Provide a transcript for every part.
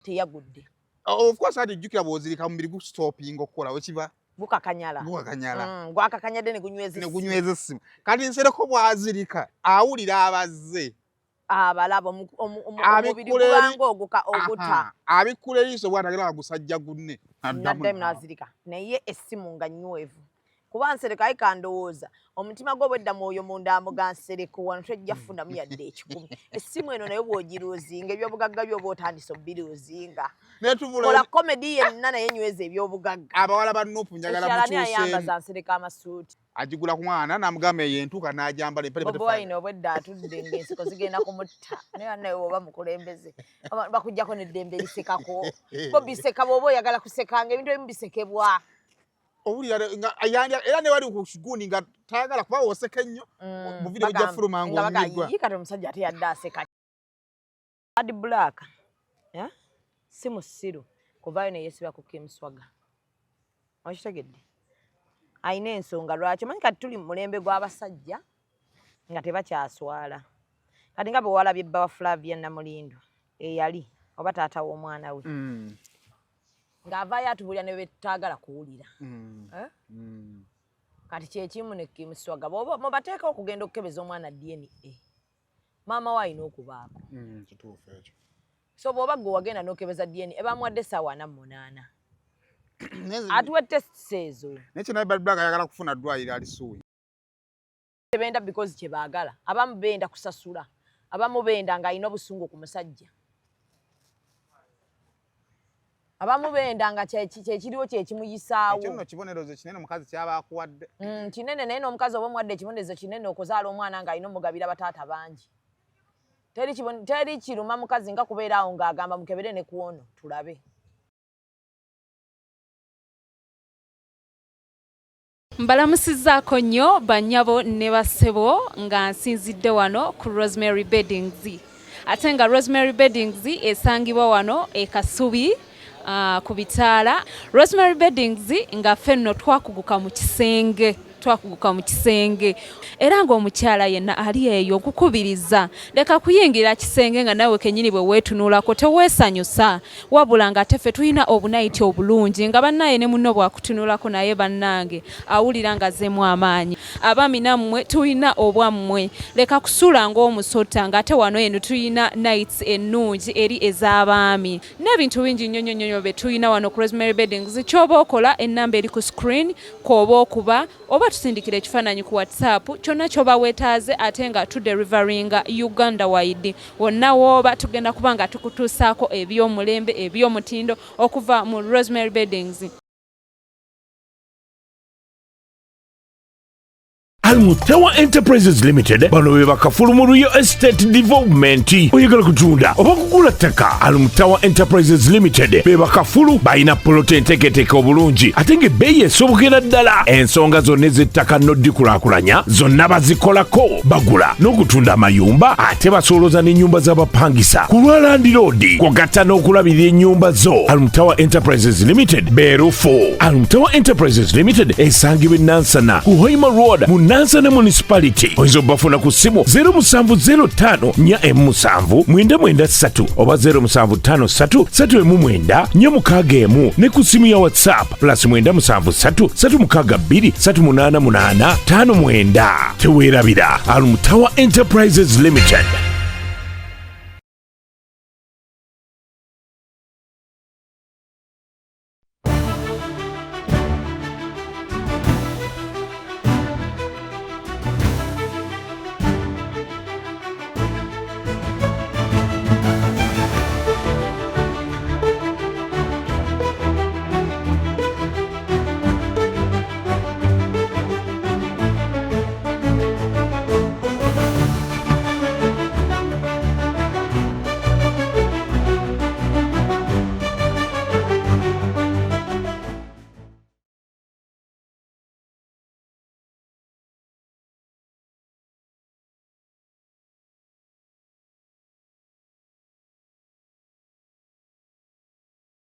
teyagudde. Of course ati jukira bozirika mubiri gu stopping okola wekiba bukakanyala. Gwakakanyadde ne gunyweza essimu. Kati Nsereko bwazirika awulira abazze. Abalaba omubiri gubanga oguta. Abikula eriiso bwatagera gusajja gunne. Nadde nazirika. Naye essimu nga nywevu. Kuba Nsereko ayikandowooza omutima gwo bwedda mwoyo munda mbuga Nsereko wano tojja funamu yadde ekikumi. Essimu eno nayo bw'ogiroozinga ebyobugagga by'oba otandise obbiroozinga. Kola komedi yenna naye nyweza ebyobugagga. Abawala ba Nuupu njagala mukyuseemu. Kyalani ayambaza Nsereko amasuuti. Agigula ku mwana n'amugamba yentuka n'ajambala empale pete. Bobo ino obwedda atudde ng'enseko zigenda kumutta. Naye naye oba mukulembeze. Bakujjako n'eddembe lisekako. Bo biseka bw'oba oyagala kusekanga ebintu ebimu bisekebwa. Era ne wali ku kiguuni nga tayagala kuba woseka ennyo mu video gya fuluma ng'onyigwa. Kati omusajja ate yadde aseka. Adi Black si musiru kuvaayo ne yeesiba ku Kimuswaga. Okitegedde? Ayina ensonga lwaki omanyi kati tuli mu mulembe gw'abasajja nga tebakyaswala. Kati nga bwe walabye bba wa Flavia Namulindo eyali oba taata w'omwana we. Ng'avaayo atubulira ne betagala kuwulira. Kati kyekimu ne Kimuswaga mubateeka okugenda okukebeza omwana DNA. Maama we alina okubaako. Kituufu ekyo. So bw'oba gwe wagenda n'okebeza DNA bamuwadde essaawa 48. Atuwe tests ezo. Nekyo naye Black ayagala kufuna ddwaliro alisuuye. Tebenda because kye baagala. Abamu benda kusasula. Abamu benda ng'alina obusungu ku musajja. Abamu benda nga kyekiriwo kyekimuyisaawo. Ekyo nno kibonerezo kinene omukazi kyaba akuwadde. Kinene naye n'omukazi oba omuwadde ekibonerezo kinene okuzaala omwana ng'alina omugabira bataata bangi. Teri kiruma mukazi nga kubeera awo ng'agamba mukebere ne ku ono tulabe. Mbalamusizzaako nnyo bannyabo ne bassebo nga nsinzidde wano ku Rosemary Beddings. Ate nga Rosemary Beddings esangibwa wano e Kasubi ku bitaala. Rosemary Beddings nga ffenno twakuguka mu kisenge. Era ng'omukyala yenna ali eyo okukubiriza leka kuyingira kisenge nga nawe kennyini bwe weetunuulako teweesanyusa wabula nga teffe tulina obunayiti obulungi nga bannaye ne munno bwakutunuulako naye bannange awulira nga azzeemu amaanyi. Abaami nammwe tulina obwammwe leka kusula ng'omusota ng'ate wano eno tulina nights ennungi eri ez'abaami n'ebintu bingi nnyo bye tulina wano ku Rosemary Beddings. Ky'oba okola ennamba eri ku screen kw'oba okuba oba tusindikira ekifaananyi ku WhatsApp kyonna ky'oba weetaaze ate nga tuderivaringa Uganda wide. Wonna w'oba tugenda kuba nga tukutuusaako eby'omulembe eby'omutindo okuva mu Rosemary Beddings. Almutawa Enterprises Limited bano be bakafulu mu Real Estate Development. Oyagala kutunda oba kugula ttaka, Almutawa Enterprises Limited be bakafulu balina polote enteeketeeke obulungi ate ng'ebbeeyi esobokera ddala. Ensonga zonna ez'ettaka n'oddikulaakulanya zonna bazikolako. Bagula n'okutunda amayumba ate basolooza n'ennyumba z'abapangisa ku lwa Land Road kw'ogatta n'okulabirira ennyumba zo. Almutawa Enterprises Limited beerufu. Almutawa Enterprises Limited esangibwa e Nansana ku Hoima Road mu Nansana Municipality. Oyinza obbafuna ku ssimu 0705 479 oba 0753 339 461 ne ku ssimu ya WhatsApp +973 362 388 59. Teweerabira Almutawa Enterprises Limited.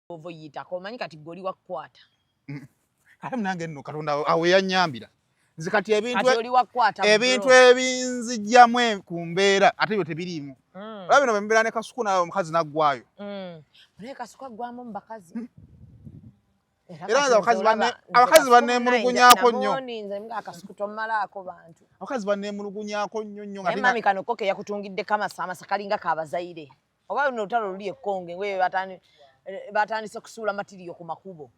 Ovoyitako omanyi kati goli wakwata. Ate munange nno Katonda awe yannyambira. Nze kati ebintu Kati oli wakwata. Ebintu ebinzijjamu ku mbeera ate byo tebiriimu. Olaba bino bembera ne kasuku nawe omukazi naggwayo. Naye kasuku aggwamu mu bakazi. Era abakazi banneemulugunyaako nnyo. Nze mga akasuku tomalaako bantu. Abakazi banneemulugunyaako nnyo naye mami kano ko ke yakutungidde kamasama kalinga kabazaire. Oba luno olutalo luli ekkonge ngwe batandise kusuula matiriyo ku makubo.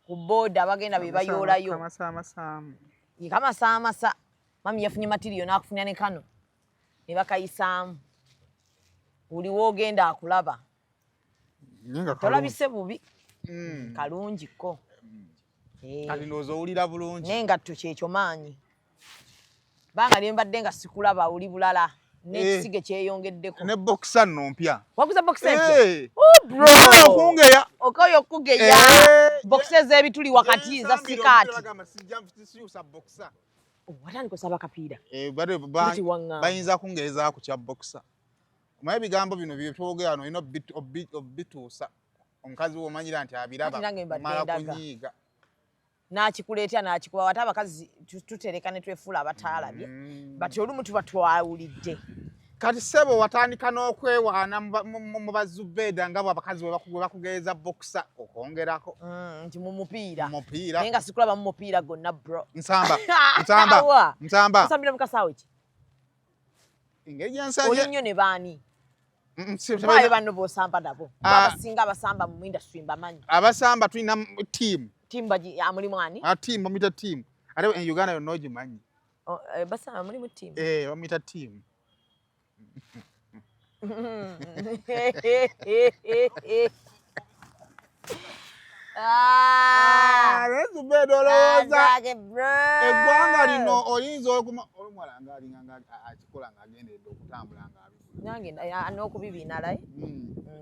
Ku boda bagenda be bayoolayo. Kamasama. Mami yafunye matiriyo n'akufunya ne kano. Ne bakayisaamu. Buli woogenda akulaba. Tolabise bubi. Kalungi ko. Kati ndowooza owulira bulungi. Naye ngatto kyekyo maanyi. Banga ne mbadde nga sikulaba oli bulala. N'ekisige kyeyongeddeko. Ne boxer nno mpya. Waguza boxer mpya? Oh bro! Okungeya. Akooye okugeya. Boxer z'ebituli wakati za sikaati. Watandika osaba kapiira. Bayinza kungeeza ku kya boxer. Omanyi ebigambo bino bye twogera wano olina obituusa. Omukazi w'omanyira nti abiraba mala kunyiiga. N'akikuleetera n'akikuba wate abakazi tutereka ne twefuula abataalabye. Bati olumu tuba twawulidde. Kati ssebo watandika n'okwewaana mu bazubeda nga abakazi bwe bakugeeza boxer okwongerako. Nti mu mupiira. Mupiira. Naye nga sikulaba mu mupiira gonna bro. Nsamba. Osambira mu kasaawe ki? Engeri gyensabye. Oli nnyo ne baani? Bayo banno b'osamba nabo. Abasinga abasamba mu industry mbamanyi. Abasamba tulina team. Team mulimu ani? Team bamuyita team. Ate in Uganda yonna ogimanyi. Basamba mulimu team. Bamuyita team. Zubeda olowooza eggwanga lino oyinza olumwala ng'alinga akikola ng'agendedde okutambula nange n'okubibiina layi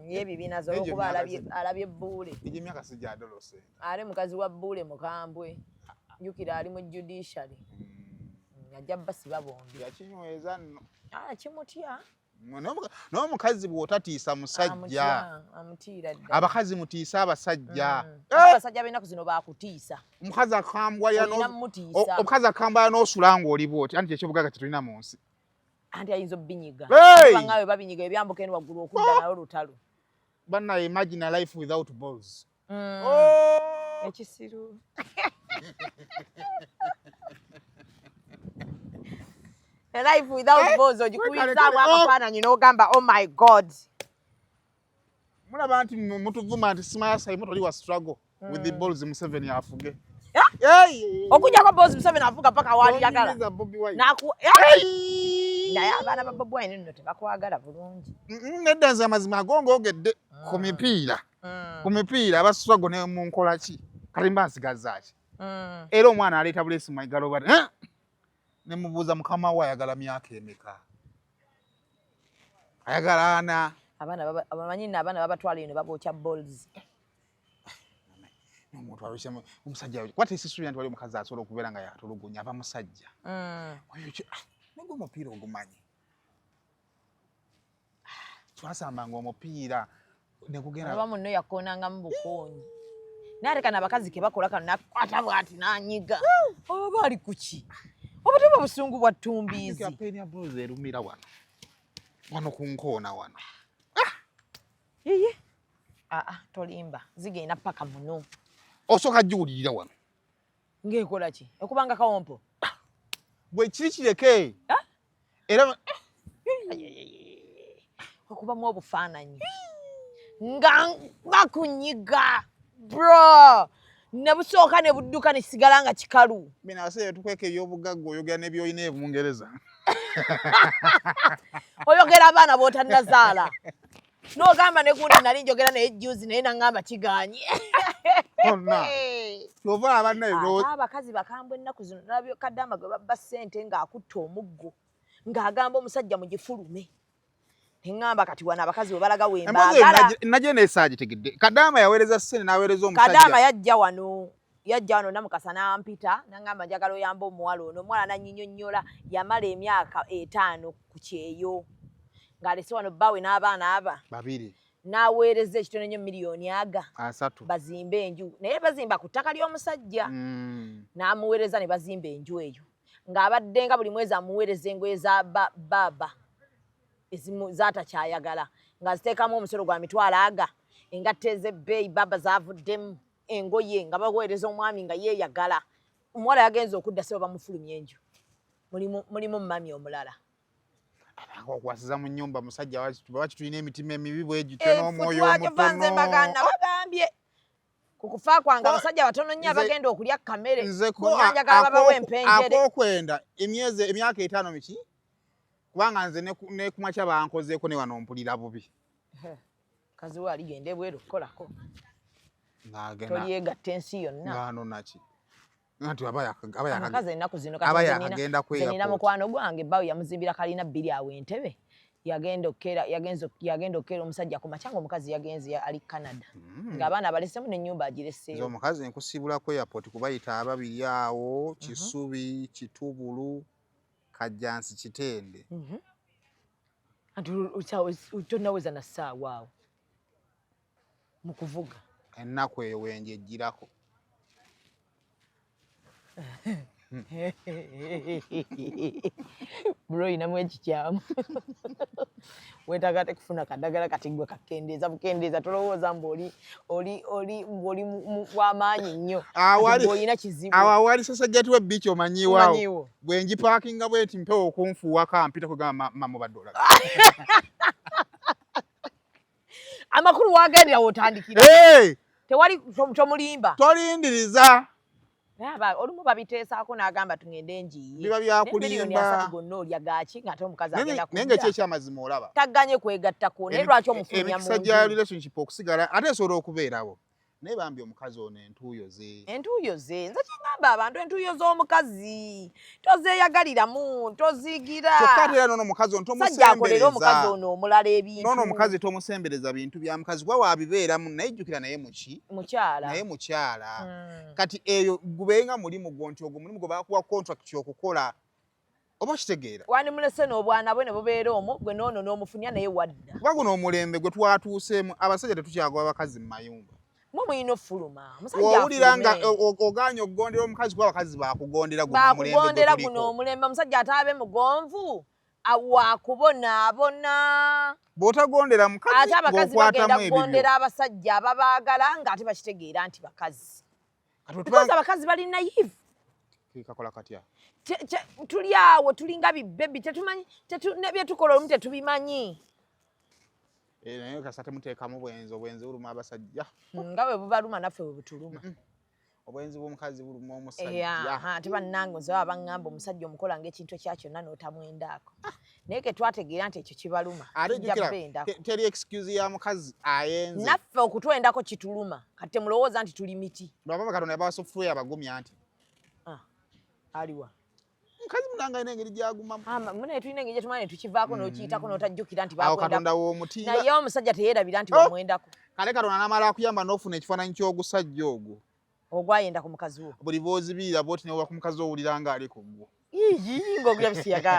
y'ebibiina z'olwokuba alabye ebbuule egy'emyaka sijjadolose ale mukazi wa bbuule mukambwe jjukira ali mu judiciary ajja basiba bombi yakinyweza nno kimutya n'omukazi bw'otatiisa musajja abakazi mutiisa abasajja abasajja balina ku zino bakutiisa omukazi akambwala n'osula ng'oli bw'oti anti kyekyobugaga tetulina mu nsi anti ayinza obbinyiga bangawe babinyiga ebyambuka eno waggulu okudda nayo olutalo banna imagine a life without balls ekisiru a life without balls ogikubizaamu akafaananyi n'ogamba oh my god mulaba nti mutuvuma nti simayasa toli wa struggle with the balls Museveni afuge okujjako balls Museveni afuga paka waaliyagala naye abaana ba Bobi Wine nno tebakwagala bulungi nedda nze amazima agongoogedde ku mipiira abaswago ne mu nkola ki kati mba nsigazaaki era omwana aleeta bulesi maigalo bati ne mubuuza mukama we ayagala myaka emeka ayagala ana abamanyi nno abaana babatwala eno babookya balls omusajja kwata esisuubira nti wali omukazi asobola okubeera nga yatulugunya aba musajja nagwe omupiira ogumanyi twasambanga omupiira oba munno yakoonangamu bukoonyi naye ate kano abakazi ke bakola kano nakwata bwati nanyiga oba ali kuki oba teba busungu bwa ttumbiizi erumira wano ku nkoona wano yeye tolimba zigenda paka muno osooka giwulirira wano ng'ekola ki ekubanga kawompo bwe kiri kireke era okubamu obufaananyi nga bakunyiga bro ne busooka ne budduka ne sigala nga kikalu bino abaseera tukweka ebyobugagga oyogera n'ebyoyina ebu Mungereza oyogera abaana b'otannazaala n'ogamba ne gundi nali njogera naye juzi naye naŋŋamba kigaanyi kyova abakazi bakambwe ennaku zino nalabyo Kadama gwe babba ssente ng'akutta omuggo ng'agamba omusajja mugifulume neŋŋamba kati wano abakazi we balaga wembaagala najje neesaagitegedde Kadama yaweereza ssente n'aweereza omusajja Kadama yajja wano namukasa n'ampita naŋŋamba njagala oyamba omuwala ono omuwala nannyinnyonnyola yamala emyaka 5 ku kyeyo ng'alese wano bbawe n'abaana aba babiri n'aweereza ekitono nnyo miliyoni aga 3 bazimbe enju naye bazimba ku ttaka ly'omusajja n'amuweereza ne bazimba enju eyo ng'abadde nga buli mwezi amuweereza engoye za baba ezimu zaatakyayagala nga ziteekamu omusolo gwa mitwalo aga engatta ez'ebbeeyi baba zaavuddemu engoye nga baweereza omwami nga yeeyagala omuwala yagenza okudda se bamufulumya enju mulimu mami omulala okwasiza mu nnyumba musajja lwaki tulina emitima emibi bwe gityo n'omwoyo omutono bagambye ku kufa kwange abasajja batono nnyo abagenda okulya kamere njagala babawo empenjere akookwenda emyaka 5 miki kubanga nze ne kumakya bankozeeko ne wano mpulira bubi kazi we aligenda ebweru kukolako tolyegatta ensi yonna ngano naki amakazi ennaku zino abayakagenda nina mukwano gwange bawe yamuzimbira kalina 2 awo Entebbe yagenda okkeera omusajja ku makya omukazi yagenze ali Canada ng'abaana balesemu n'ennyumba agireseeyo omukazi nkusibula ku airport kubayita ababiri awo Kisubi Kitubulu Kajjansi Kitende tonaweza na ssaawa awo mu kuvuga ennaku eyo wenjejjirako bro inamu ekikyamu wetagate kufuna kadagala kati gwe bukendeeza tolowooza mbu oli w'amaanyi nnyo olina kizibu awo awali sasajjati w'ebbiiki omanyiwaawo bwe njipaakinga bweti mpewo okunfuuwa kampita kugamba mama baddola amakulu waagendera w'otandikira tewali tomulimba tolindiriza olumu babiteesaako n'agamba tugende enjiye biba byakulimba gonna olya gaaki ng'ate omukazi agenda naye nga ekyamazima olaba tagganye kwegattako naye lwaki omufulumya mu emikisa gya relationship okusigala ate esobola okubeerawo naye bambi omukazi ono entuuyo ze nze kyengamba abantu entuuyo z'omukazi tozeeyagaliramu tozigira kyokka ate era n'omukazi ono tomusembereza omukazi ono omulala ebintu n'omukazi tomusembereza bintu bya mukazi gwa wabibeeramu naye jjukira naye mukyala kati eyo gubenga mulimu gwo nti ogwo mulimu gwe bakuwa contract y'okukola oba kitegeera wandimulese n'obwana bwe ne bubeera omwo gwe n'ono n'omufunya naye wadda kuba guno omulembe gwe twatuuseemu abasajja tetukyagwa abakazi mu mayumba mumuyina ofuluma owulira nga oganya okugondera omukazi kuba abakazi bakugondera guno omulembe omusajja ataabe mugonvu wakubonaabona bw'otagondera mukazi ate abakazi bagenda kugondera abasajja ababaagala ng'ate bakitegeera nti bakazi because abakazi bali naive kakola katya tuli awo tulinga bibebi tetumanyi byetukola olumu tetubimanyi naye kasate muteekamu obwenzi buluma abasajja nga bwe bubaluma naffe bwe butuluma obwenzi bw'omukazi buluma omusajja ate bannange nze baba baŋŋamba omusajja omukola ng'ekintu ekya kyonna n'otamwendaako naye ke twategeera nti ekyo kibaluma teri excuse ya mukazi ayenze naffe okutwendako kituluma kati temulowooza nti tuli miti lwababa katonda yabawa software abagumya nti aliwa mukazi munanga ina engeri gyagumamu mune tulina engeri gyetumala ne tukivaako n'okiyitako n'otajjukira nti awo katonda w'omutiira naye omusajja teyeerabira nti wamwendako kale katonda n'amala akuyamba n'ofuna ekifaananyi ky'ogusajja ogwo ogwayenda ku mukazi wo buli bw'ozibiira bw'oti newoba ku mukazi owulira ng'ali ku gwo ng'ogulya bisiyaga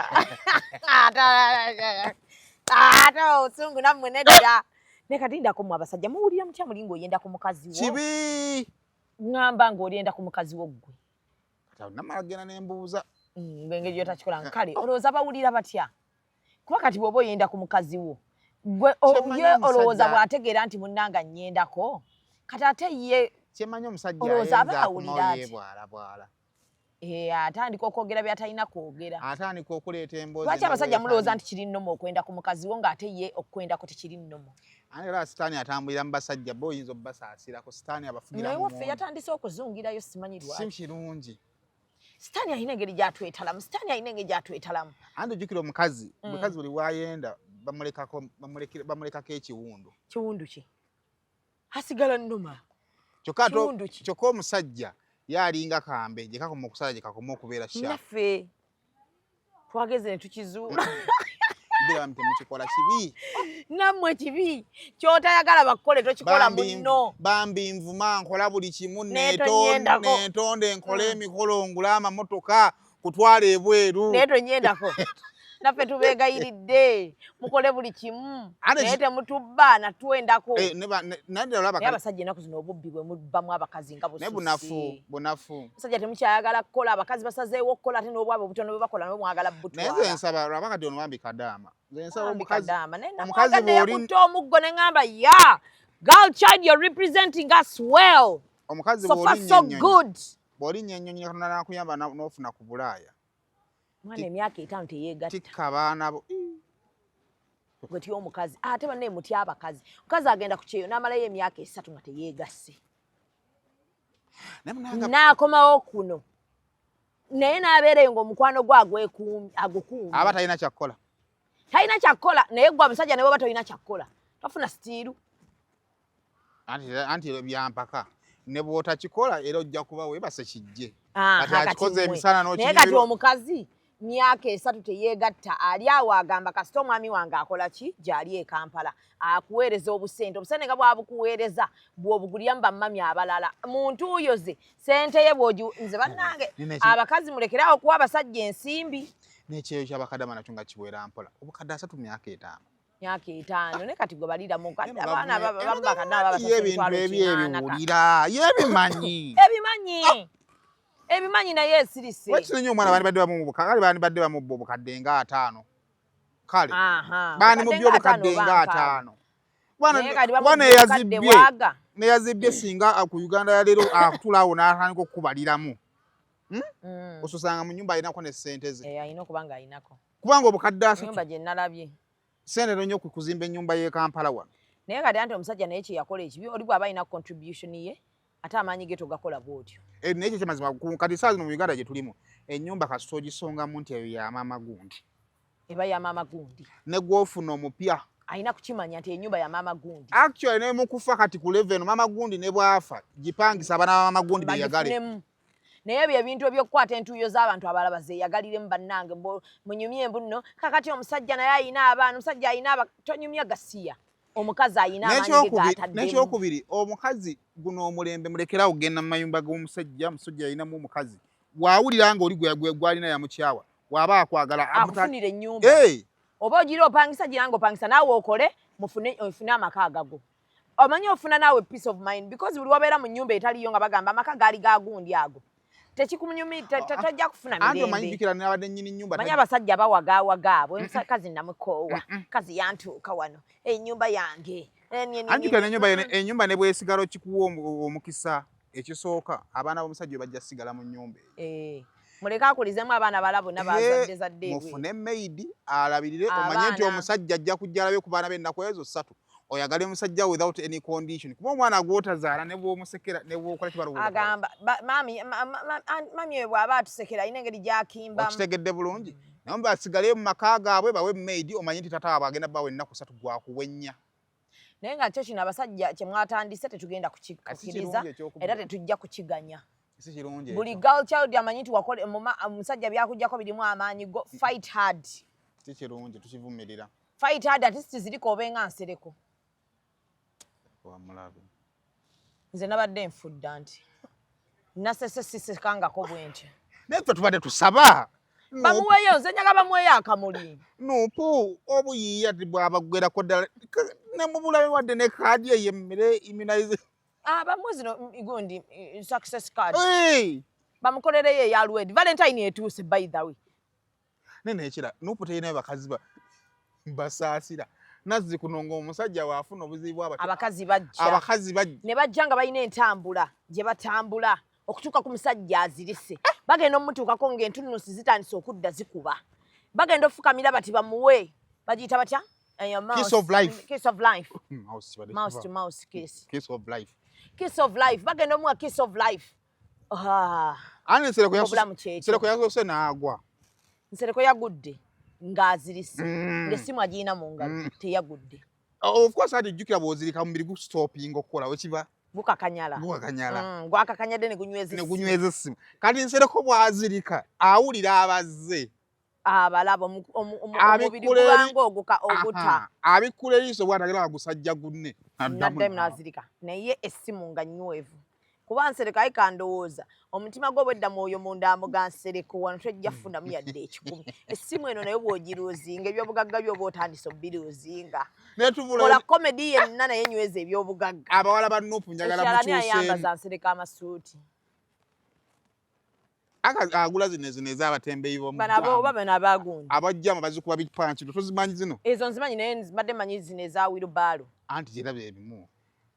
ate obusungu nammwe nedda ne kati ndako mu abasajja muwulira mutya muli ng'oyenda ku mukazi wo kibi ŋŋamba ng'olyenda ku mukazi wo ggwe kati namala genda ne mbuuza ng'engeri gyotakikola kale olowooza bawulira batya kuba kati bw'oba oyenda ku mukazi wo gwe ye olowooza bw'ategeera nti munnanga nnyendako kati ate ye kyemanyi omusajja olowooza aba awulira ati bwala atandika okwogera byatalina kwogera atandika okuleeta emboozi lwaki abasajja mulowooza nti kiri nnomo okwenda ku mukazi wo ng'ate ye okwendako tekiri nnomo ate era sitaani atambulira mu basajja bo oyinza obbasaasirako sitaani abafugira naye waffe yatandise okuzungirayo simanyi lwaki si kirungi sitaani alina engeri gyatwetalamu sitaani alina engeri gyatwetalamu andi ojjukira omukazi buli wayenda bamulekako ekiwundu ki asigala nnoma kyokka omusajja yalinga kambe gye kakoma okusala gye kakoma okubeera sha naffe twageze ne tukizuula temukikola kibi nammwe kibi kyotayagala bakukole tokikola munno bambi nvuma nkola buli kimu neetonde nkole emikolo ngula amamotoka kutwala ebweru naye tonyendako naffe tubeegayiridde mukole buli kimu naye temutubba natwendako naye abasajja ennaku zino obubbi bwe mubbamu abakazi nga bususi musajja temukyayagala kukola abakazi basazeewo okukola ate n'obwabwe obutono bwe bakola nabwe mwagala butwala naye nsaba lwabakati ono bambi kadaama omukazi yakutta omuggo ne ŋŋamba ya girl child you're representing us well omukazi so far so good bw'olinnya ennyonyi Katonda n'akuyamba n'ofuna ku Bulaaya mwana emyaka 5 teyeegatta tikka abaana bo gwe tya omukazi ate banne mutya abakazi omukazi agenda ku kyeyo n'amalayo emyaka 3 nga teyeegasse n'akomawo kuno naye n'abeereyo ng'omukwano gwe agukuuma aba talina kyakkola naye gwe abasajja ne bw'oba tolina kyakkola tofuna sitiiru anti byampaka ne bw'otakikola era ojja kuba weebase kijje kati akikoze emisana naye kati omukazi myaka 3 teyeegatta ali awo agamba kasita omwami wange akola ki gy'ali e Kampala akuweereza obusente obusente nga bwabukuweereza bw'obuguliramu bammami abalala muntu oyo ze sente ye nze bannange abakazi mulekerawo okuwa abasajja ensimbi n'ekyeyo ky'abakadama nakyo nga kiwera mpola obukadde 3 myaka 5 ne kati gwe baliramu abaana ebintu ebyebiwulira yebimanyi ebimanyi naye esirise wekirinyo omwana bani badde bamubba obukadde nga 5 kale bani mu by'obukadde nga 5 neyazibbye singa ku Uganda ya leero akutulaawo n'atandika okubaliramu osusanga mu nyumba ayinako ne ssente ze ayina okuba nga ayinako kubanga obukadde 3 nyumba gye nalabye sente nnyo kuzimba ennyumba y'e Kampala wano naye kati anti omusajja naye kye yakola ekibi oli bw'aba ayina contribution ye ate amaanyi ge togakola bw'otyo naye kyo kyamazima kati saa zino mu Uganda gye tulimu ennyumba kasita ogisongamu nti eyo ya maama gundi eba ya maama gundi ne gw'ofuna omupya ayina kukimanya nti ennyumba ya maama gundi actually ne mu kufa kati ku level maama gundi ne bwafa gipangisa abaana ba maama gundi beyagale naye ebyo ebintu ebyokukwata entuuyo z'abantu abalaba zeeyagaliremu bannange munyumye embu nno kakati omusajja naye ayina abaana omusajja ayina tonyumya gasiya omukazi ayina amaanyi ge gataddemu n'ekyokubiri omukazi guno omulembe mulekerawo genda mu mayumba g'omusajja musajja ayinamu omukazi bw'awulira nga oli gwalina yamukyawa waba akwagala akufunira ennyumba oba ogira opangisa gira nga opangisa naawe okole ofune amaka agago omanyi ofuna naawe peace of mind because buli wabeera mu nnyumba etaliyo nga bagamba amaka gaali gagundi ago tajja kufuna mirembe manyi abasajja bawagaawaga abo kazi namukoowa kazi yantuuka wano ennyumba yange ennyumba ne bwesigala okikuwa omukisa ekisooka abaana b'omusajja bajja sigala mu nnyumba muleke akulizemu abaana bala bonna bazadde mufune maidi alabirire omanye nti omusajja ajja kujja alabe ku baana b'ennaku ezo 3 oyagala omusajja without any condition kuba omwana gw'otazaala ne bw'omusekera ne bw'okola kibalowooza agamba mami oyo bw'aba atusekera ayina engeri gy'akimbamu okitegedde bulungi naye basigale mu maka gaabwe bawe maidi omanye nti tata waabwe agenda bawe ennaku 3 gwakuwennya naye nga kyo kino abasajja kye mwatandise tetugenda kukikkiriza era tetujja kukiganya buli girl child amanyi nti omusajja byakujjako birimu amaanyi go fight hard si kirungi tukivumirira fight hard ate ziriko obenga Nsereko wamulabe nze nabadde nfudda nti nasese sisekangako bwentyo naye ffe tubadde tusaba bamuweeyo nze njaga bamuweeyo akamuli nupu obuyiiya ti bwabagwerako ddala ne mubulabe wadde ne kaadi eyemmere immunize bamuwe zino gundi success card bamukolereyo eya Lwedi Valentine etuuse by the way nene ekira nupu teyinayo bakazi basaasira nazzi kunonga omusajja waafuna obuzibu abakazi bajja ne bajja nga balina entambula gye batambula okutuuka ku musajja azirise bagenda omutuukako ng'entunusi zitandise okudda zikuba bagenda ofukamira bati bamuwe bagiyita batya kiss of life mouse to mouse kiss of life bagenda omuwa kiss of life ani Nsereko yasose n'agwa Nsereko yagudde ng'azirise ng'essimu agiyina mu ngalo teyagudde of course adijjukira bw'ozirika mubiri gustopinga okukola wekiba gukakanyala gwakakanyadde ne gunyweza essimu kati Nsereko bw'azirika awulira abazze abalaba omubiri gulanga oguta abikkula eriiso bw'atagera agusajja gunne naddemu n'azirika naye essimu nga nywevu kuba Nsereko ayi kandowooza omutima gwo bwedda mwoyo munda amuga Nsereko wano tojja kufunamu yadde ekikumi essimu eno naye bw'ogiroozinga ebyobugagga by'oba otandise obbiroozinga kola komedi yenna naye nyweza ebyobugagga abawala ba Nuupu njagala mukyuseemu ekirala ayambaza Nsereko amasuuti agula zino ez'abatembeeyi oba bano abagundi abajjamu bazikuba bipanki tozimanyi zino ezo nzimanyi naye mbadde manyi zino eza wirubaalo anti gyeraba ebimu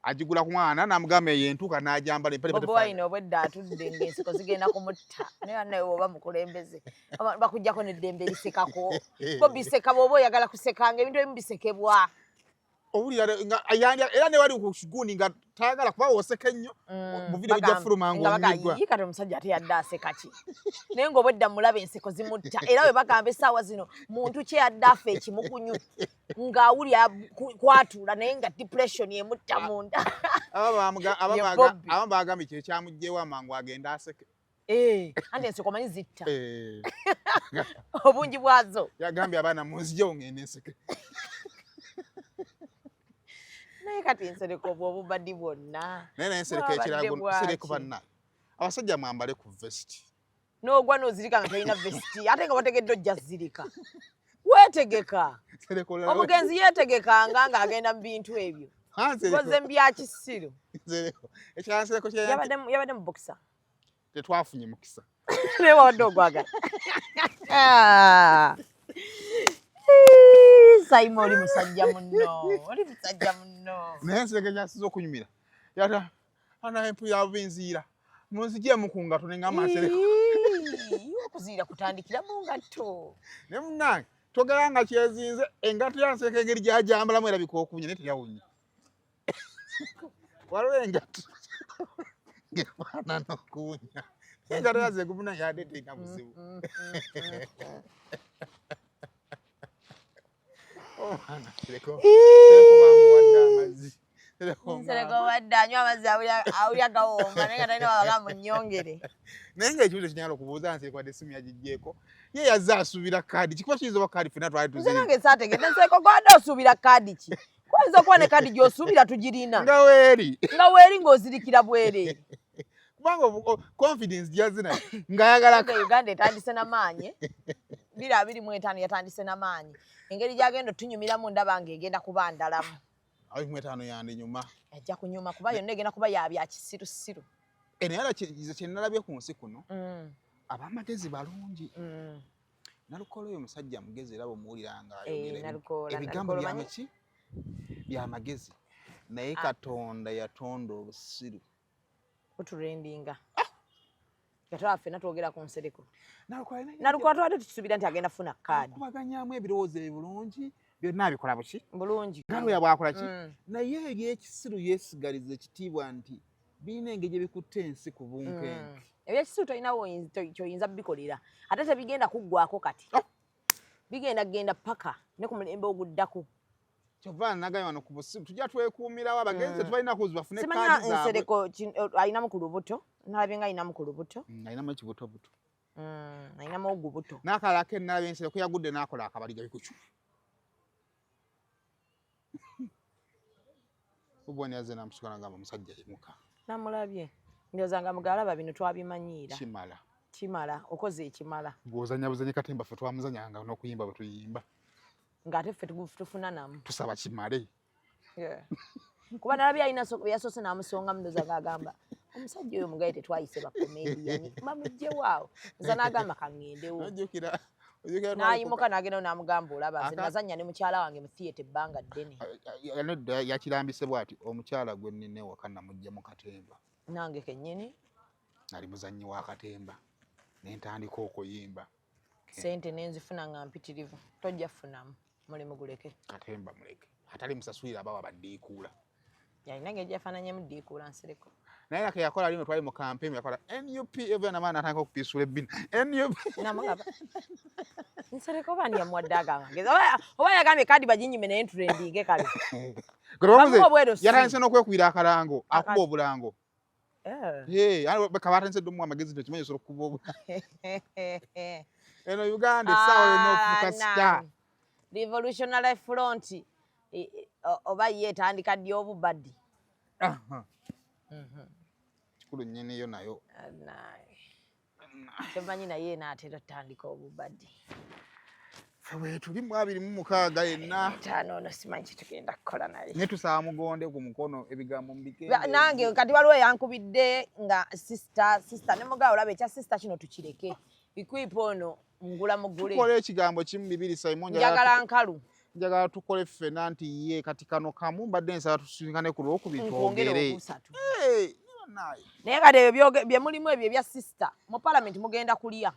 agigula ku mwana n'amugamba eyentuuka n'ajambala empale bobowaine obwedda atudde ng'enseko zigenda kumutta naye naye oba mukulembeze bakuggyako n'eddembe lisekako bo biseka bw'oba oyagala kusekanga ebintu ebimu bisekebwa owulira era ne wali ku kigundi nga tayagala kuba woseka ennyo mu video ojja fuluma ng'onyumiddwa kati omusajja ate yadde aseka ki naye ng'obwedda mulaba enseko zimutta era bwe bagamba essaawa zino muntu kye yadde afa ekimukunyu ng'awulira kwatuula naye nga depression emutta munda abamu bagambye kye kyamugjeewo amangu agenda aseke anti enseko manyi zitta obungi bwazo yagambye abaana munzijewo ngende nseke naye kati Nsereko bw'obubaddi bwonna naye Nsereko ekirago Nsereko banna abasajja mwambale ku vesti n'ogwa n'ozirika nga tolina vesti ate nga wategedde ojja zirika weetegeka omugenzi yeetegekanga ng'agenda mu bintu ebyo koze mu bya kisiru ekirala Nsereko yabadde mu bokisa tetwafunye mukisa naye wabadde ogwagala Saima oli musajja munno naye Nsereko kyasiza okunyumira yata ana empu yabinziira munzije mukungato nengamba Nsereko okuziira kutandikira mu ngatto ne munnange togera nga kyezinze engatto ya Nsereko engeri gyajambalamu erabika okunya naye teyawunya waliwo engatto ngefaanana okuwunya engatto yaze gumuna yadde terina buzibu Nsereko wadde anywa amazzi awulya gawomba naye nga talina babaga mu nnyongere naye ng'ekibuzo kinyala okubuuza Nsereko wadde essimu yagiggyeeko ye yazze asuubira kaadi kikuba kiyinza oba kaadi fena twali nze nange saategedde Nsereko gwadde osuubira kaadi ki kwayinza okuba ne kaadi gy'osuubira tugirina nga weeri ng'ozirikira bwereere kubanga confidence gyazina ng'ayagala Uganda etandise n'amaanyi 2025 yatandise n'amaanyi engeri gyagenda otunyumiramu ndaba ng'egenda kuba ndalamu 25 yandi nyuma ajja kunyuma kuba yonna egenda kuba yabya kisirusiru naye era kye nalabye ku nsi kuno ab'amagezi balungi Nalukolo oyo musajja mugezi era bw'omuwulira ng'ayogera ebigambo byamaki byamagezi naye Katonda yatonda obusiru uturendinga yatwala ffenna twogera ku Nsereko Nalukolo twadde tukisuubira nti agenda funa kaadi kubaganyaamu ebirowoozo ebirungi byonna abikola buki bulungi galuya bwakola ki naye ebyekisiru yeesigaliza ekitiibwa nti birina engeri gye bikutte ensi ku bunkenke ebyekisiru tolinawo kyoyinza bikolera ate tebigenda kuggwako kati bigenda kgenda paka ne ku mulembe oguddako kyova naganya wano ku busiru tujja twekuumirawo abagenzi tebalina kuzi bafune kaadi zaabwe Nsereko alinamu ku lubuto nalabye nga alinamu ku lubuto alinamu ekibutobuto alinamu ogubuto n'akalala ke nalabye Nsereko yagudde n'akola akabaliga bikucu ubone yaze namusukana ngamba musajja yemuka namulabye ndozanga mugalaba bino twabimanyiira kimala okoze ekimala gwozanya buzanye katemba fe twamuzanyanga n'okuyimba bwe tuyimba ng'ate ffe tufuna namu tusaba kimale kuba nalabye alina yasoose n'amusonga ndozanga agamba omusajja oyo mugaye tetwayise bakomediyani bamuggyewaawo nza n'agamba kaŋŋendewo n'ayimuka n'agenda n'amugamba olaba nze nazannya ne mukyala wange mu theatre ebbanga ddene yakirambise bw'ati omukyala gwe nnina ewaka namugya mu katemba nange kennyini nali muzannyi wa katemba nentandika okuyimba sente nenzifuna nga mpitirivu tojja funamu mulimu guleke katemba muleke atali musasulira abawa baddiikuula yalina engeri gyafaananyemu ddiikuula Nsereko naye nake yakola lino twali mu kampeni yakola NUP evana maana atandika okupiisuula ebbina NUP namugamba Nsereko bani yamuwadde agangagezi oba yagambye kaadi baginyime naye nturendinge kale yatandise n'okwekwira akalango akuba obulango kabatandise dde omuwa amagezi tekimanyi osobola okukuba obulango eno Uganda essaawa yonna ofuuka sita Revolutionary Front oba ye etandika ddi obubaddi sikulu nnyene yo nayo. Kyemanyi naye naatera tandika obubadde. Fewe tuli mu 26 yenna. Taano ono simanyi kye tugenda kukola naye. Ne tusaba mugonde ku mukono ebigambo mbike. Nange kati waliwo yankubidde nga sister ne mugawo olaba ekya sister kino tukireke. Equip ono ngula mugule. Tukole ekigambo kimu 2 Simon njagala nkalu. Njagala tukole ffena nti ye kati kano kamu mbadde nsaba tusingane ku lwokubiri twongere. Naye kati ebyo bye mulimu ebyo ebya sister mu parliament mugenda kulya.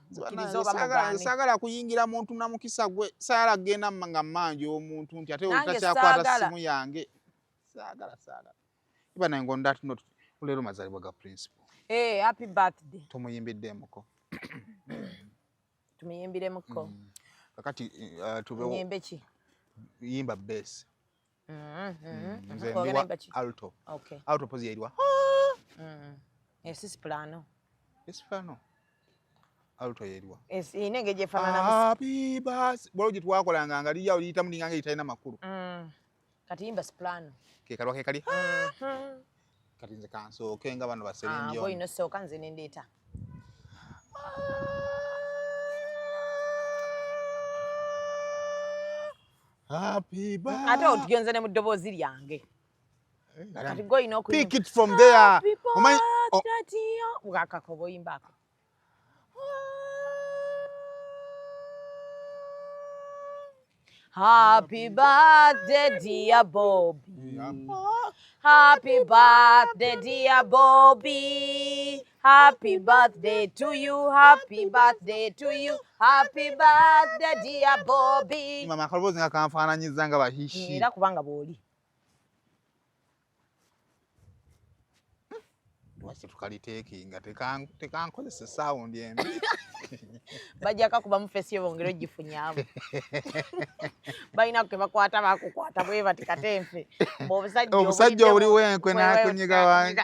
Sagala kuyingira muntu na mukisa gwe sala genda nga manje omuntu nti ate otakyakwata simu yange. Sagala. Iba na ngonda tuno lero mazalibwa ga principal. Happy birthday. Tumuyimbidde muko. Tumuyimbire muko. Kakati tube Nyimbe ki? Yimba bass. Alto. Okay. Alto pozi yedwa. Esi soprano. Soprano. Alto yedwa. Inenge je fanana Happy birthday. Boloji twakolanga ngali ya ulita mulingange itaina makuru. Kati yimba soprano. Ke kalwa ke kali. Kati nze kanso kenga bano baserendio. Boy no so kanze nendeta. Happy birthday. Ate otugenze ne mu ddoboozi lyange. Kati goyina okuyimba. Pick it from there. Omanyi wakakobo yimbako. Happy birthday dear Bobby. Happy birthday dear Bobby. Happy birthday to you. Happy birthday to you. Happy birthday dear Bobby. Mama kalobozi nga kanfaananyiza nga bahishi. Era kubanga bwoli. Wasi tukaliteeki nga tekankozesa sound embi. Bajja kakuba mu fesi bongero gifunyaabo. Bayina ke bakwata bakukwata bwe batikatemfe. Obusajja obuli wenkwe nakunyiga wange.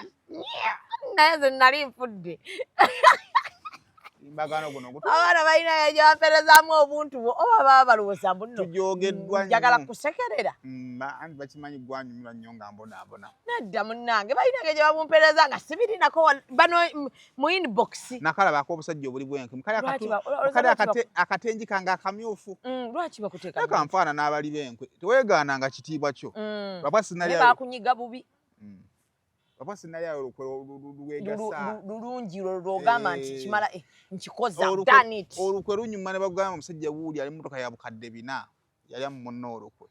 Naye ze nali nfudde. Mbagano guno gutu. Abaana balina ejo baperezaamu obuntu oba baba balowooza mbu nno. Tujogeddwa nnyo. Njagala kusekerera. Andi bakimanyi gwanyumira nnyo nga mbona. Nedda munnange balina ejo babumpereza nga sibirinako bano mu inbox. Nakalabako obusajja obuli bwenkwe. Mukale akatenji kanga akamyufu. Lwaki bakuteeka? Akamfaana n'abali benkwe. Teweegaana nga kitiibwa kyo. Papa sinali awo. Bakunyiga bubi. Papa sinali awo lwegasa. Lulungi lwogamba nti kimala nkikoza done it. Olukwe lunyuma ne bagamba omusajja wuuli ali mmotoka ya bukadde 4 yali munno olukwe.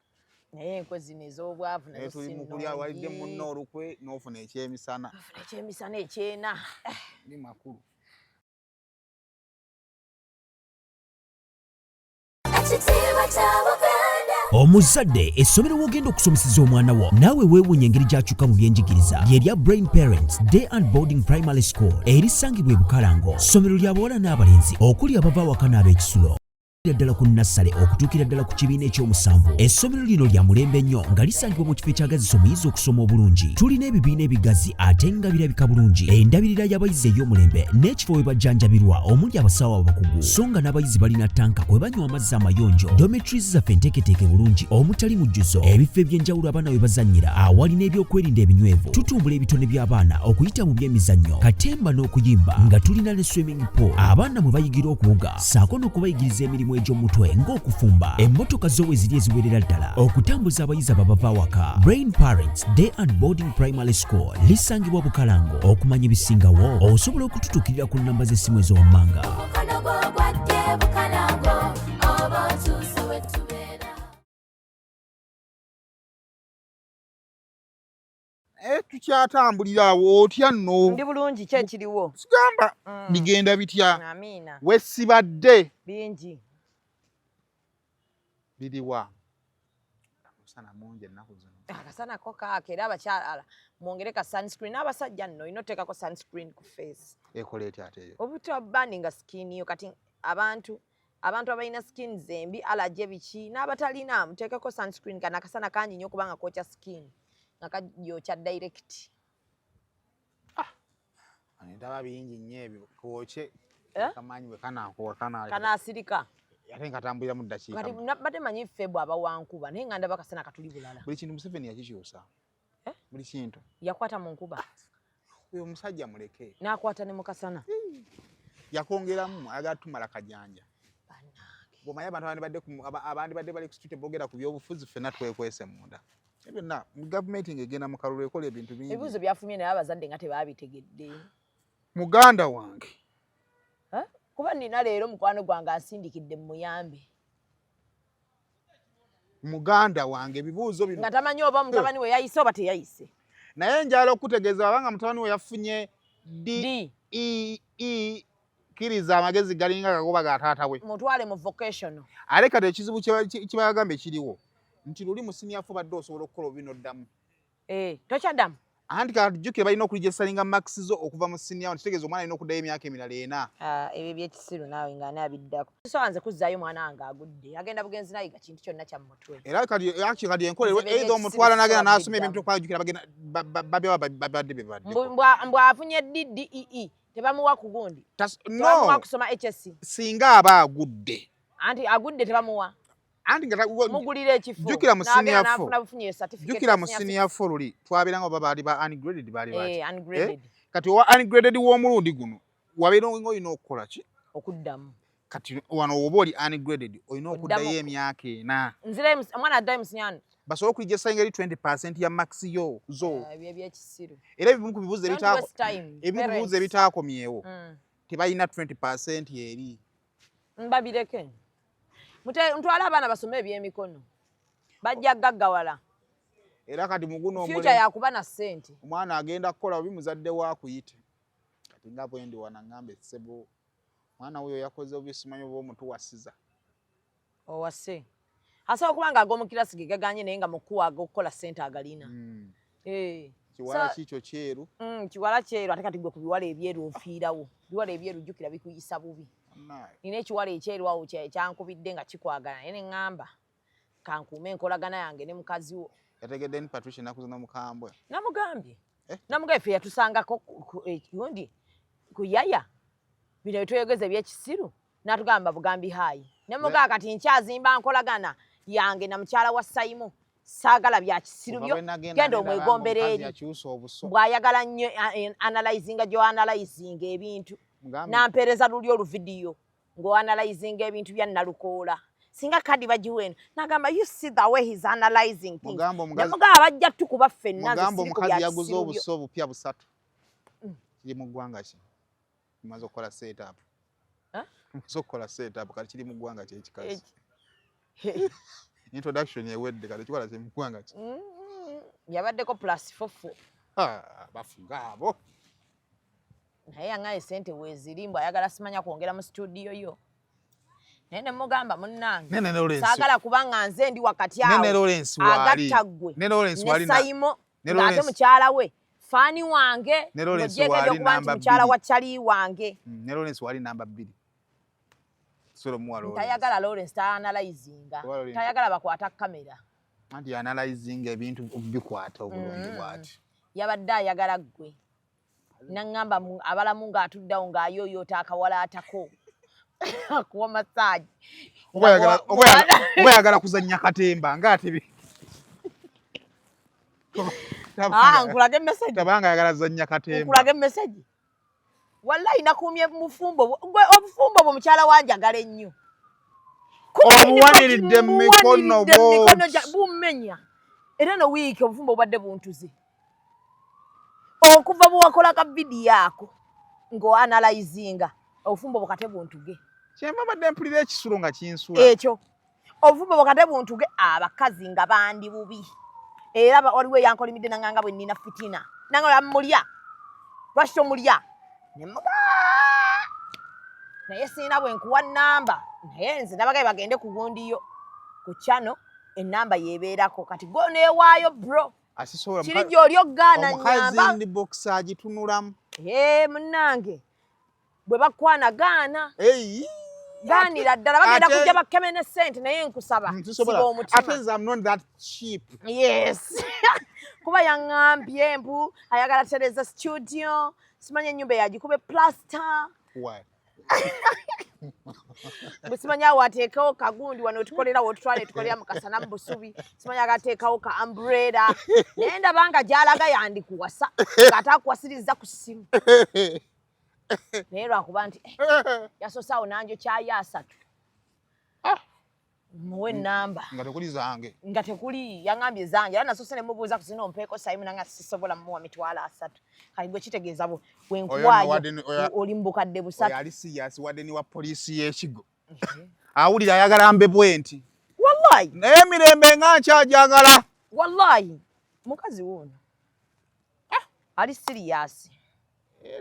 Naye enkwe zino ez'obwavu nazo tuli mu kulya walidde munno olukwe n'ofuna ekyemisana. Ofuna ekyemisana ekyena. Ni makulu. Omuzadde essomero wogenda okusomeseza omwana wo naawe weewuunya engeri gy'akyuka mu byenjigiriza ly'erya Brain Parents Day and Boarding Primary School erisangibwa e Bukalango. Ssomero lya bawala n'abalenzi okuli abava awaka n'ab'ekisulo. Ddala ku nassale okutuukira ddala ku kibiina ekyomusanvu. Essomero lino lya mulembe nnyo nga lisangibwa mu kifo ekyagaziza omuyizi okusoma obulungi. Tulina ebibiina ebigazi ate nga birabika bulungi. Endabirira y'abayizi ey'omulembe n'ekifo we bajjanjabirwa omuli abasawo abakugu. So nga n'abayizi balina tanka kwe banywa amazzi amayonjo. Dormitories zaffe nteeketeeke bulungi omutali mujjuzo. Ebifo eby'enjawulo abaana we bazannyira awali n'ebyokwerinda ebinywevu. Tutumbula ebitone by'abaana okuyita mu by'emizannyo, katemba n'okuyimba nga tulina ne swimming pool. Abaana mwe bayigira okuwuga ssaako n'okubayigiriza emirimu egy'omutwe ng'okufumba. Emmotoka zo we ziri eziwerera ddala okutambuza abayizi ababava awaka. Brain Parents Day and Boarding Primary School lisangibwa Bukalango. Okumanya ebisingawo osobola okututuukirira ku nnamba z'essimu ez'owammanga. Tukyatambulira awo otya nno. Ndi bulungi kye kiriwo. Sigamba bigenda bitya. Amiina. Wesibadde. Bingi. Biriwa. Musana mungi ennaku zino. Akasana ko kaake era abakyala mwongere ka sunscreen abasajja nno inoteekako sunscreen ku face. Ekola etya ate eyo. Obutwa bandinga skin yo kati abantu abalina skin zembi allergy biki n'abatalina muteekeko sunscreen kana akasana kangi nnyo kubanga kocha skin. Nakajyocha direct. Ndaba bingi nnyo ebyo kwoche kamanyi bwe kana asirika. Ate nga tambulira mu ddakiika. Kati badde manyi Febwa abawankuba naye nga ndaba kasana katuli bulala. Buli kintu Museveni yakikyusa. Buli kintu. Yakwata mu nkuba. Uyo musajja muleke. Nakwata ne mukasana. Yakongeramu ayagala tumala kajanja. Boma y'abantu abandi badde bali ku street bogera ku byobufuzi ffenna twekwese munda. Byonna mu government ngegenda mu kalulu ekola ebintu bingi. Ebibuzo byafumye naye abazadde nga tebaabitegedde. Muganda wange. Kuba nina leero mukwano gwange asindikidde muyambe. Muganda wange ebibuuzo bino. Nga tamanyi oba mutabani we yayise oba teyayise. Naye njala okutegeeza abanga mutabani we yafunye kiriza amagezi galinga gagoba ga taata we. Mutwale mu vocational. Aleka ekizibu kibagambe kiriwo. Nti luli mu senior fo badde osobola okukola bino ddamu. Tokyaddamu. Anti katujjukire balina okulijesalinga max zo okuva mu senior kitegeeza omwana alina okuddayo emyaka emirala 4. Ebyo byekisiru naawe nga anabiddako. Sowanze kuzzaayo mwana wange agudde. Agenda bugenzi nayiga kintu kyonna kya mutwe. Era kati enkolero either omutwala n'agenda n'asoma ebintu kwajjukira bagenda babadde be badde. Mbwafunye DDEE tebamuwa ku gundi. No. Kusoma HSC. Singa aba agudde. Anti agudde tebamuwa. Anti nga mugulira ekifo. Jukira mu senior fo. Certificate. Jukira mu senior fo luli twabiranga baba bali ba ungraded bali bati. Ungraded. Kati wa ungraded w'omulundi guno wabeera ng'olina okukola ki? Okuddamu. Kati wano oba oli ungraded olina okuddayo emyaka 4. Nzire omwana addayo mu senior. Basobola okulijesalinga eri 20% ya max yo zo. Byekisiru. Era ebimu ku bibuuzo ebitaakomyewo tebalina 20% eri. Mbabireke. Ntwala abaana basome ebyemikono. Bajja gaggawala. Era kati muguno future yakuba na ssente. Omwana agenda kukola obi muzadde wa kuyite. Kati nga bwendi wanangambe sebo. Mwana huyo yakoze obisimanyo bw'omutuwasiza. Owase. Asobola okuba nga ag'omukirasi ge gaganye naye nga mukuwaga okukola ssente agalina. Kiwala kikyo kyeru. Kiwala kyeru ate kati gwe ku biwala ebyeru ofiirawo. Biwala ebyeru jjukira bikuyisa bubi. Nina ekiwala ekyeru awo kyankubidde nga kikwagana naye ne ŋŋamba kankuume enkolagana yange ne mukazi wo. Yategedde ni Patricia nakuzina mukambwe. Namugambye. Namugambye ffe yatusangako ku yaya. Bino twegeze ebyekisiru n'atugamba bugambi hayi. Ne mugaa kati nkyazimba nkolagana yange na mukyala wa Saimo. Saagala bya kisiru byo genda omwegombera eri. Bw'ayagala nnyo analyzinga gy'analyzinga ebintu. Nampereza luli oluvidiyo ng'analyzinga ebintu bya Nalukoola. Singa kadi bagiweno nagamba you see the way he's analyzing things. Namugamba bajja tukuba ffenna. Mugamba omukazi yaguze obuso obupya 3. Kiri mu ggwanga ki? Maze okukola setup. Maze okukola setup kati kiri mu ggwanga ki ekikazi. Introduction yewedde kati kikwala kiri mu ggwanga ki? Yabaddeko +44. Bafuga abo. Naye yangaye sente weezirimbw ayagala simanya kwongera mu studio yo. Nene mugamba munnange. Saagala kubanga nze ndi wakati awo. Nene Lawrence wali. Agattagwe. Nene Lawrence wali. Ne Saimo. Ng'ate mukyala we. Fani wange. Nene Lawrence wali namba 2. Mukyala wa Chali wange. Nene Lawrence wali namba 2. Solo muwalo. Tayagala Lawrence analyzinga. Tayagala bakwata kamera. Anti analyzing ebintu bikwata obulungi bwati. Yabadde ayagala ggwe. Nangamba abalamu ng'atuddawo ng'ayooyoota akawala atako. Akuwa massage. Oba yagala kuzannya katemba ng'ate nkulage message. Tabanga yagala zannya katemba. Nkulage message. Wallahi nakumye mufumbo. Obufumbo bwo mukyala wanje agala ennyo. Omuwaniridde mu mikono bummenya. Era no wiiki obufumbo bubadde buntuze. Okuva buwakola ka vidiyo ako ng'analyzinga obufumbo bukate buntuge. Kyemba badde mpulira ekisulo nga kinsula. Ekyo. Obufumbo bukate buntuge abakazi nga bandi bubi. Era waliwo yankolimidde nanganga bwe nnina fitina. Nanga mulya. Lwaki tomulya? Naye siina bwe nkuwa nnamba. Naye nze nabagaye bagende ku gundiyo. Ku channel ennamba yeebeerako. Kati go neewaayo bro. Asisobola kiri gy'oli oggaana nnyamba. Omukazi ndi box agitunulamu. Munnange. Bwe bakwanagaana. Gaanira ddala bagenda kujja bakeme ne ssente naye nkusaba. Siba omutima. Ate nze I'm not that cheap. Yes. Kuba yaŋŋambye mbu ayagala Tereza studio. Simanye ennyumba yagikube plaster. Why? Busimanya wateekawo kagundi wano tukolera wotwale tukolera mukasana mbusubi simanya gateekawo ka umbrella nenda banga jalaga yandikuwasa ngatakwasiriza ku simu Nero akuba nti yasosawo nanjo kyayi 3 muwe namba nga tekuli zange nga tekuli yangambye zange era nasose ne mubuuza ku zino mpeeko sayimu nanga sisobola muwa mitwalo 3 kali gwe kitegeeza bwo wenkuwayo oli mbukadde busatu ali serious wadde ni wa poliisi y'ekigo awulira ayagala mbe bwenti wallahi n'emirembe nga nkyajagala wallahi mukazi wuno ali serious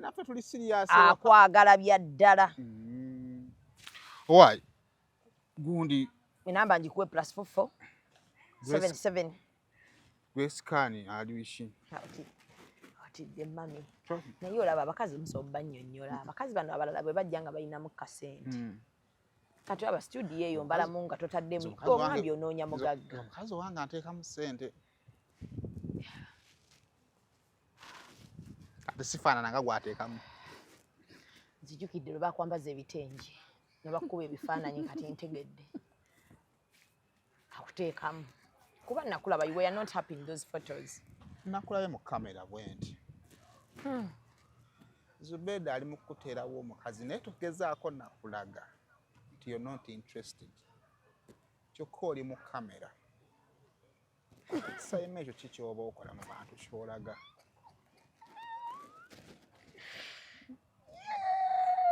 naffe tuli serious akwagala bya ddala why gundi inamba njikuwe +44 77 gweskani aliwishi ati de mami naye olaba abakazi musobba nnyonnyola abakazi bano abalala bwe bajja nga balinamu kasente kati aba studio eyo mbalamu nga totaddemu omwambi onoonya mugagga omukazi wange anteekamu ssente ate sifaanana nga gwateekamu nzijukidde lwe bakwambaza ebitengi ne bakuba ebifaananyi kati ntegedde akuteekamu kuba nakulaba you were not happy in those photos nakulabe mu kamera bwenti Zubeda ali mu kuteerawo omukazi naye tugezaako nakulaga nti you're not interested kyokka oli mu kamera sayima ekyo kikyoba okola mu bantu kyolaga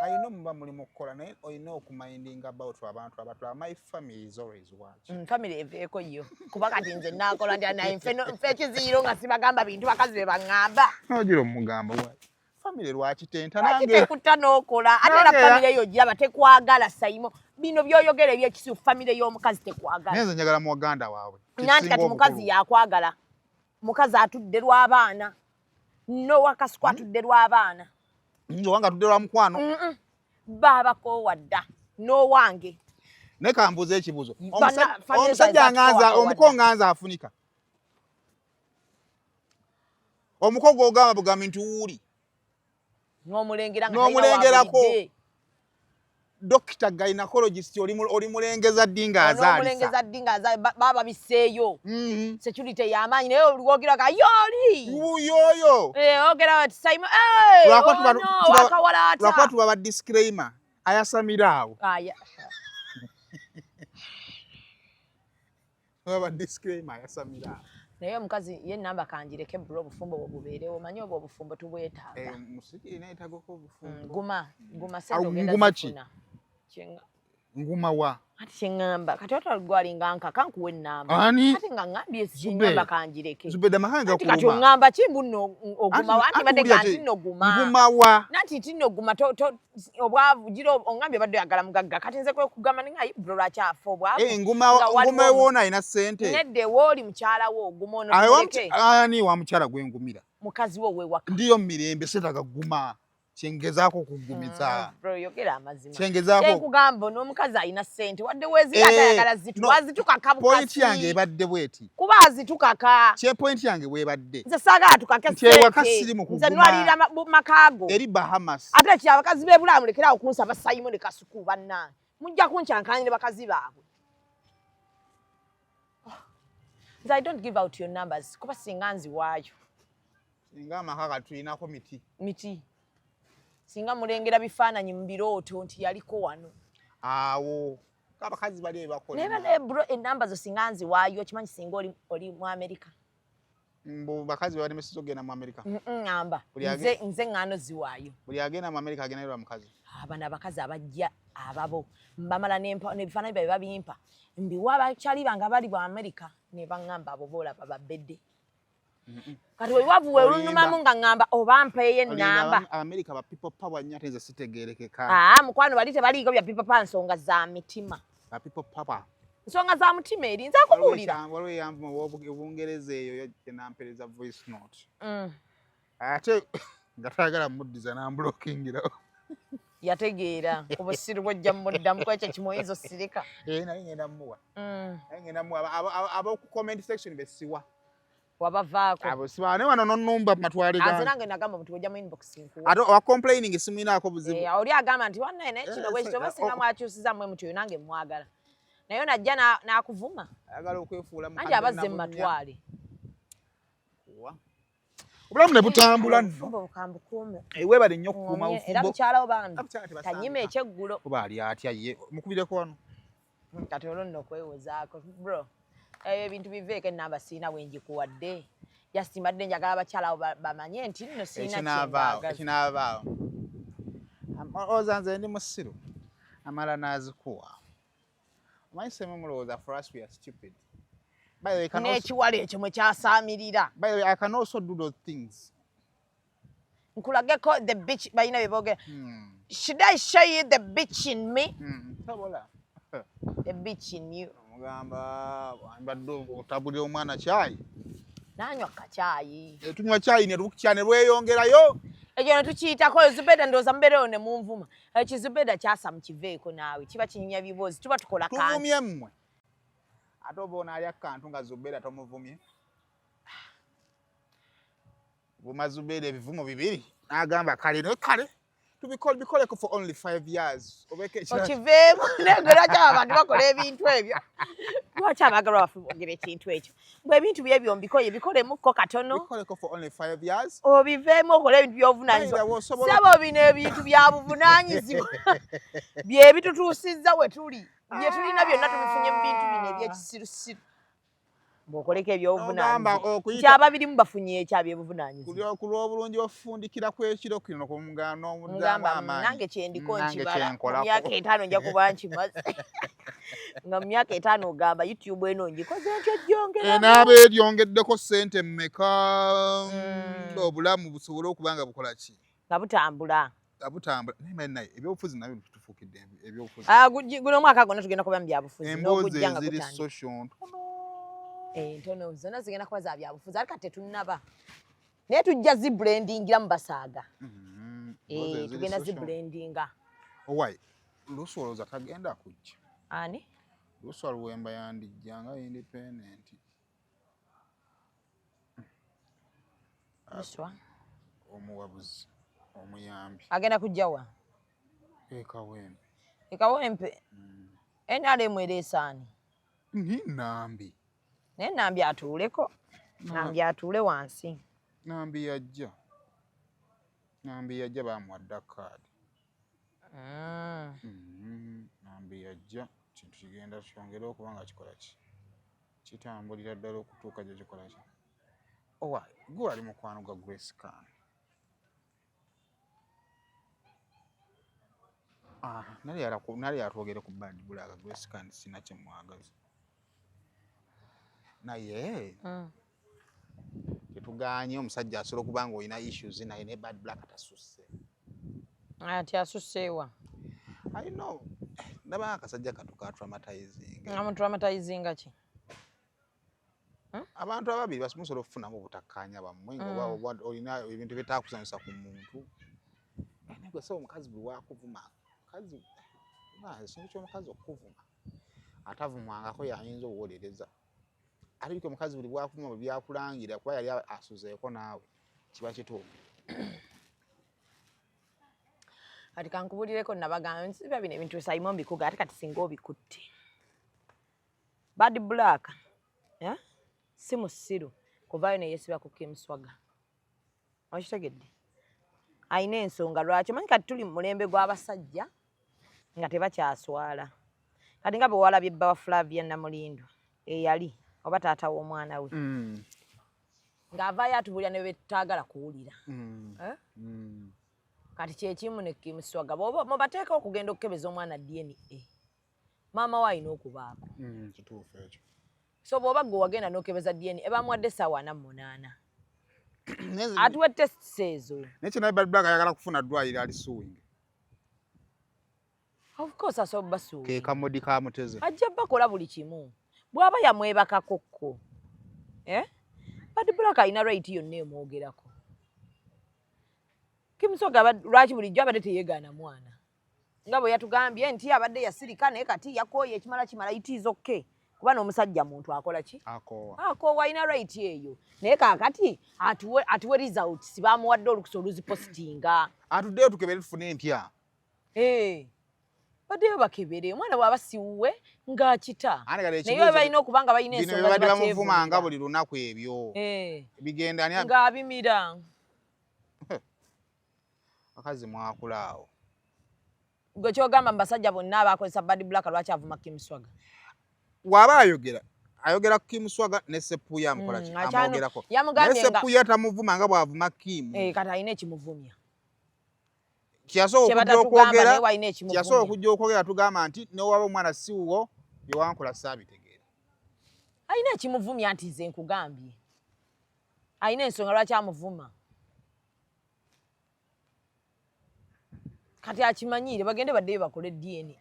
ayina omuba mulimu okukola naye olina okuminding about abantu abatwala my family is always watching family eveeko yo kuba kati nze nakola nti naye nfe ekiziiro nga sibagamba bintu bakazi be baŋŋamba ogira omugamba wa family lwakitenta nange tekutta n'okola ate era family eyo giraba tekwagala sayimo bino byoyogera ebyekisuufu family y'omukazi tekwagala naye nze njagala mu waganda waabwe nanti kati mukazi yakwagala mukazi atudde lw'abaana nowakasuku atudde lw'abaana nzo wanga tudde lwa mukwano baba ko wadda no wange ne kambuza ekibuzo omusajja nganza omukonganza afunika omukogo ogamba bugami nti wuli n'omulengerako Dr. Gynecologist oli mulengeza ddinga azalisa mulengeza ddinga azalisa baba biseeyo security yamanyi naye olwogera ka yoli yoyo ogera ati Simon lwakwa tuba ba disclaimer ayasamira awo baba disclaimer ayasamira awo naye omukazi ye namba kanjireke bro obufumbo obubeerewo manyi obwo obufumbo tubwetaaga musiki neetagako obufumbo nguma sente ogenda zifuna nguma wa ati kyengamba kati otwalugwalinga nkaka nkuwe ennamba ati nga ngambye kyengamba kanjireke Zubeda mahanga ati kati ongamba kimbu nno oguma wa ati badde kanti nno guma nguma wa nanti tinno guma obwavu giro ongambye badde yagala mugagga kati nze kwe kugamba ninga bro lwakyafa obwavu nguma ewona ina sente nedde wooli mukyala wo oguma ono ani wa mukyala gwengumira mukazi wo wewaka ndiyo mirembe setaga guma chengezaako kugumiza bro yogera amazima chengezaako kugamba n'omukazi ayina sente wadde wezira atayagala zitu wazitukaka point yange ebadde bweti kuba azitukaka kye point yange webadde nze saagala tukake sente nze nwalira makaago eri Bahamas ate kya abakazi b'ebulamu lekera okunsaba Simon ne Kasuku bannange mujja kunkyankanyira bakazi baabwe nze I don't give out your numbers kuba singa nziwaayo singa amakaka tulinako miti singa mulengera bifaananyi mu birooto nti yaliko wano awo abakazi bali ebakola naye bro enamba zo singa nziwaayo kimanyi singa oli mu Amerika mbu bakazi bali mesizo genda mu Amerika ngamba nze ngano ziwaayo buli agenda mu Amerika agenda lwa mukazi abana abakazi abajja ababo mbamala n'ebifaananyi byabe babimpa mbiwa abakyali bange bali mu Amerika ne baŋŋamba abo boolaba babedde kati wewavu we olunumamu nga ngamba oba mpeeye ennamba Amerika ba people power nnyo ate nze sitegeerekeka mukwano bali tebaliiko bya people power nsonga za mitima ba people power nsonga za mutima eri nza kubuulira waliwo yambu obungereza eyo yenampereza voice note ate nga tayagala muddiza nambulokingira yategeera obusiru bwojja muddamu kwekyo kimoyizo sirika naye ngenda muwa abo ku comment section besiwa wabavaako abo sibaane wano nonnumba matwale gange nange nagamba mutu ojja mu inbox nkuwa ate owa complaining simuinaako buzibu oli agamba nti wannaye naye kino bwe kito basinga mwakyusiza mmwe mutu oyo nange mwagala naye najja n'akuvuma ayagala okwefuula anti abazze mu matwale obulamu ne butambula nno kambukuume weebale nnyo okukuuma bufumbo era mukyalawo bambi tanyima ekyeggulo oba ali atya ye mukubireko wano kati olwo nno okwewozaako bro ebyo ebintu biveeko ennamba siina bwenjikuwadde yasimbadde njagala abakyala abo bamanye nti nno siina ekinaavaawo ozanze ndi musiru amala n'azikuwa omanyi semu mulowooza for us we are stupid n'ekiwala ekyo mwe kyasaamirira by the way I can also do those things nkulageko the bitch balina bye boogera should I show you the bitch in me sobola the bitch in you mugamba mbadde otabulira omwana kyayi nanywa kacaayi tunywa kyayi ne lukyane lweyongerayo ekyo ne tukiyitako Zubeda ndowooza mubeerewo ne munvuma ekizubeda kyasa mukiveeko naawe kiba kinyumya biboozi tuba tukola kantu tuvumye mmwe ate oba onaalya akantu nga Zubeda tomuvumye vuma Zubeda ebivumo bibiri n'agamba kale naye kale tubikoleko for only 5 years okiveemu negera kyaba abantu bakola ebintu ebyo lwaki abagala bafe bogera ekintu ekyo bwe ebintu byebyo mbikoye bikolemu katono bikoleko for only 5 years obiveemu okola ebintu by'obuvunaanyizibwa sebo bino ebintu bya buvunaanyizibwa bye bitutuusizza we tuli bye tulina byonna tubifunye mu bintu bino ebyekisirusiru bw'okoleko ebyobuvunaanyizibwa kyaba birimu bafunye ekyabyo ebuvunaanyizibwa ku lw'obulungi ofundikira kw'ekiro kino ngamba nange kyendiko nkibala mu myaka 5 nja kuba nkimaze nga mu myaka 5 ogamba YouTube eno ngikoze ntyo gyongera naaba eryongeddeko ssente mmeka obulamu busobole okuba nga bukola ki nga butambula naye ebyobufuzi nabyo tufuukidde ebyobufuzi guno omwaka gwonna tugenda kuba mu byabufuzi emboozi eziri social ntono zonna zigenda kuba za byabufuzi ariko tetunnaba naye tujja zibrandingira mu basaaga tugenda zibrandinga owai luusi olowooza tagenda kujja ani luusi Luwemba yandijjanga independent Luswa omuwabuzi omuyambi agenda kujjawa ekawempe NRM ereesaani nambi naye nambi atuuleko nambi atuule wansi nambi yajja bamuwadde kaadi nambi yajja kintu kigenda kyongere okuba nga kikola ki kitambulira ddala okutuuka gye kikola ki owa gwe wali mukwano gwa Grace Khan nali yatwogere ku bad bulaga Grace Khan sina kyemwagaza naye tetuganye omusajja asobola okuba nga olina issues naye ne bad black atasusse ati asusseewa I know ndaba akasajja katu ka traumatizing traumatizing ki abantu ababiri basobola okufunamu obutakkaanya bammwe nga olina ebintu bitaakusanyusa ku muntu naye gwe sebo omukazi bwe wakuvuma ekintu ky'omukazi okuvuma atavumwangako yayinza obuwolereza ate biko omukazi buli bwakuvuma bwe byakulangira kuba yali asuzeeko naawe kiba kituufu kati kankubulireko nabagamba nsiba bino ebintu Simon bikuga ate kati singa obikutte bad black si musiru kuvaayo ne yeesiba ku Kimuswaga okitegedde ayina ensonga lwaki omanyi kati tuli mu mulembe gw'abasajja nga tebakyaswala kati nga bwe walabye bba wa Flavia Namulindo eyali oba taata w'omwana we ng'avaayo atubulira ne betutaagala kuwulira kati kyekimu ne Kimuswaga mubateeka okugenda okukebeza omwana DNA maama we alina okubaako kituufu ekyo so bw'oba gwe wagenda n'okebeza DNA bamuwadde essaawa 48 atuwe tests ezo naye kyo naye bad black ayagala kufuna ddwaliro ali suwing of course asobola basuuwe ke kamodi kamuteze ajja bakola buli kimu bw'aba yamwebakakokko bad black alina right yonna emwogerako Kimuswaga lwaki bulijjo abadde teyeegaana mwana nga bwe yatugambye nti abadde yasirika naye kati yakooye ekimala kimala it is okay kuba n'omusajja muntu akola ki akoowa alina right eyo naye kaakati atuwe results bamuwadde olukusa oluzipositinga atuddeyo tukebere tufune empya baddeyo bakebere omwana bw'aba siwuwe ng'akita naye balina okuba nga balina ensonga bino bamuvumanga buli lunaku ebyo bigenda ng'abimira bakazi mwakulaawo gwe kyogamba mu basajja bonna abakozesa bad black lwaki avuma Kimuswaga waba ayogera ku Kimuswaga ne Sepuya amukola ki amwogerako naye Sepuya tamuvuma nga bw'avuma Kimu kati alina ekimuvumya kiyasobola okujja okwogera tugamba nti newaba omwana siwuwo byewankola saabitegeera alina ekimuvumya nti nze nkugambye alina ensonga lwaki amuvuma kati akimanyire bagende baddeyo bakole DNA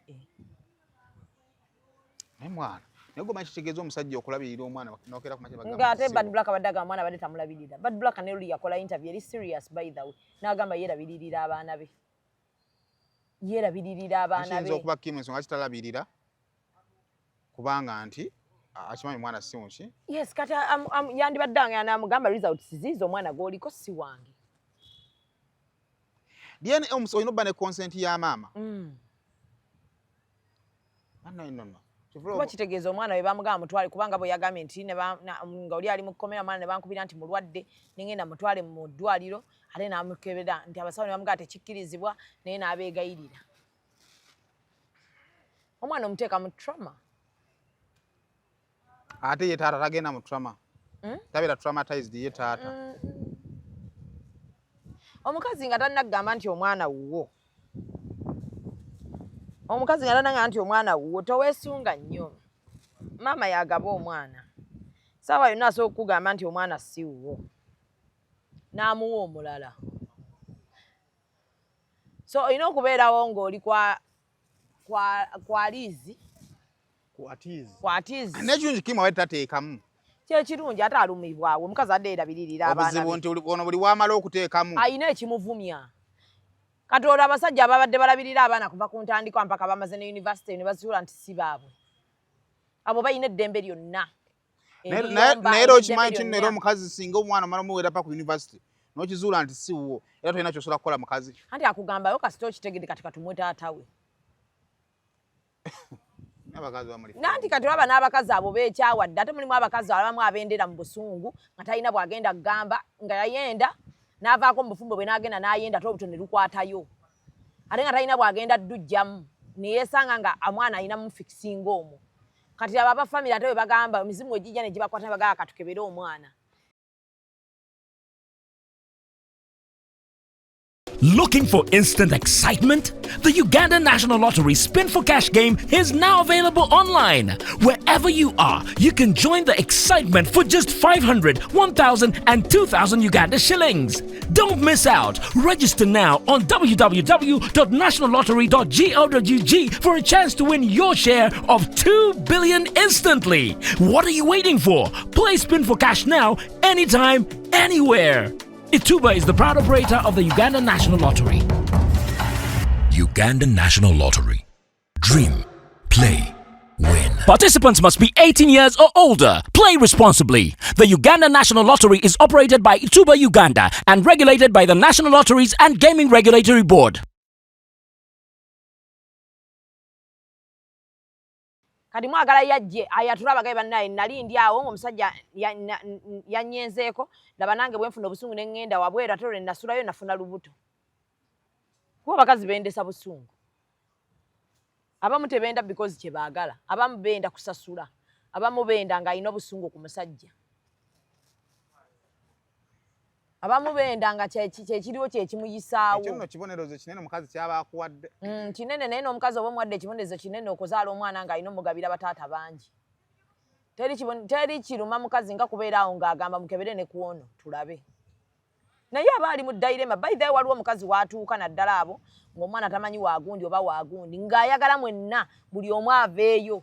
naye mwana naye gwe makitegeeza omusajja okulabirira omwana nokera kumakya bagamba ng'ate bad black baddaga mwana badde tamulabirira bad black ne luli yakola interview eri serious by the way n'agamba yeerabiririra abaana be kiyinza okuba Kim ensonga kitalabirira kubanga nti akimanyi mwana si muki yes kati yandibaddanga n'amugamba results ziizo omwana gw'oliko si wange DNA olina obba ne consent ya maama kuba kitegeeza omwana we bamugamba mutwale kubanga bwe yagambye nti nga oli ali mu kkomera omwana ne bankubira nti mulwadde nengenda mutwale mu ddwaliro ate n'amukebera nti abasawo ne bamugamba tekikkirizibwa naye n'abeegayirira omwana omuteeka mu trauma ate ye taata tagenda mu trauma tabeera traumatized ye taata omukazi nga tannagamba nti omwana wuwo omukazi nga tannagamba nti omwana wuwo toweesunga nnyo maama yagaba omwana saawa yonna asobola okugamba nti omwana si wuwo n'amuwa omulala so olina okubeerawo ng'oli kwaliizi kwatiizi nekirungi Kim awe tateekamu kyekirungi ate alumibwawe omukazi adde erabiririra abaana obuzibu nti ono buli wamala okuteekamu ayina ekimuvumya kati olwo abasajja ababadde balabirira abaana kuva ku ntandikwa mpaka bamaze ne university ne bazuula nti si baabwe abo balina eddembe lyonna naye era okimanyi nti nno era omukazi singa omwana omala omuweera pa ku university n'okizuula nti si wuwo era tolina kyosobola kukola mukazi anti akugambayo kasita okitegedde kati katumwe taatawe nanti kati olaba n'abakazi abo beekyawadde ate mulimu abakazi abamu abendera mu busungu nga talina bwagenda kugamba nga yayenda n'avaako mu bufumbo bwe n'agenda n'ayenda ate obuto ne lukwatayo ate nga talina bwagenda ddujjamu neyeesanga nga omwana alina mufikisinga omwo kati abo abafamire ate bwe bagamba emizimu egijja ne gibakwata ne bagamba katukebere omwana. Looking for instant excitement? The Uganda National Lottery Spin for Cash game is now available online. Wherever you are, you can join the excitement for just 500, 1,000 and 2,000 Uganda shillings. Don't miss out. Register now on www.nationallottery.go.ug for a chance to win your share of 2 billion instantly. What are you waiting for? Play Spin for Cash now, anytime, anywhere. Ituba is the proud operator of the Uganda National Lottery. Uganda National Lottery. Dream, play, win. Participants must be 18 years or older. Play responsibly. The Uganda National Lottery is operated by Ituba Uganda and regulated by the National Lotteries and Gaming Regulatory Board. Kati mwagala yajje ayatula abagaye bannaye nali ndi awo ng'omusajja yannyenzeeko laba nange bwe nfuna obusungu ne ŋŋenda wabweru ate olwo ne nasulayo nafuna lubuto. Kuba abakazi bendesa busungu. Abamu tebenda because kye baagala. Abamu benda kusasula. Abamu benda ng'alina obusungu ku musajja. Abamu benda nga kyekiriwo kyekimuyisaawo. Ekyo nno kibonerezo kinene omukazi kyaba akuwadde. Kinene naye n'omukazi oba omuwadde ekibonerezo kinene okuzaala omwana ng'alina omugabira bataata bangi. Teri kiruma mukazi nga kubeera awo ng'agamba mukebere ne ku ono tulabe. Naye aba ali mu ddayirema by the way waliwo omukazi w'atuuka naddala abo ng'omwana tamanyi waagundi oba waagundi ng'ayagala mwenna buli omu aveeyo.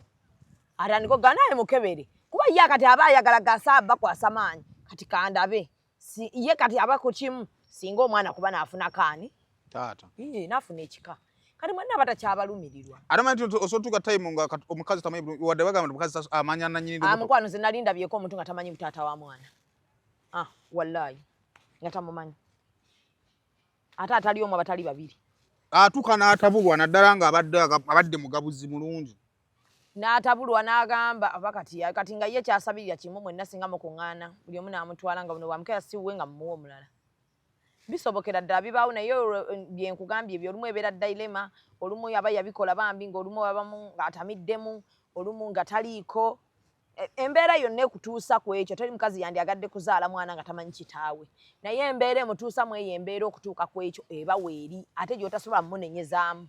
Atandika okugamba naye mukebere. Kuba ye kati aba ayagala gasaaba kwasa maanyi kati kandabe. Ye kati aba ku kimu singa omwana kuba naafuna kaani. Taata. Naafuna ekika. kati mwenna batakyabalumirirwa adamanyi osotuka time nga omukazi tamanyi wadde bagamba omukazi amanya nanyini mukwano nze nali ndabyeko omuntu nga tamanyi mutaata wa mwana wallahi nga tamumanyi ate atali omu abatali babiri atuuka n'atabulwa naddala nga abadde mugabuzi mulungi n'atabulwa n'agamba kati nga ye kyasabirira kimu mwenna singa mukuŋŋaana buli omu n'amutwala nga buno bwamukeera siwuwe nga mumuwa omulala bisobokera ddala bibaawo naye byenkugambye ebyo olumu ebeera dilema olumu aba yabikola bambi ng'olumu abamu ng'atamiddemu olumu nga taliiko embeera yonna ekutuusa ku ekyo teri mukazi yandyagadde kuzaala mwana nga tamanyi kitaawe naye embeera emutuusa mu eyo embeera okutuuka ku ekyo eba weeri ate gy'otasobola mumunenyezaamu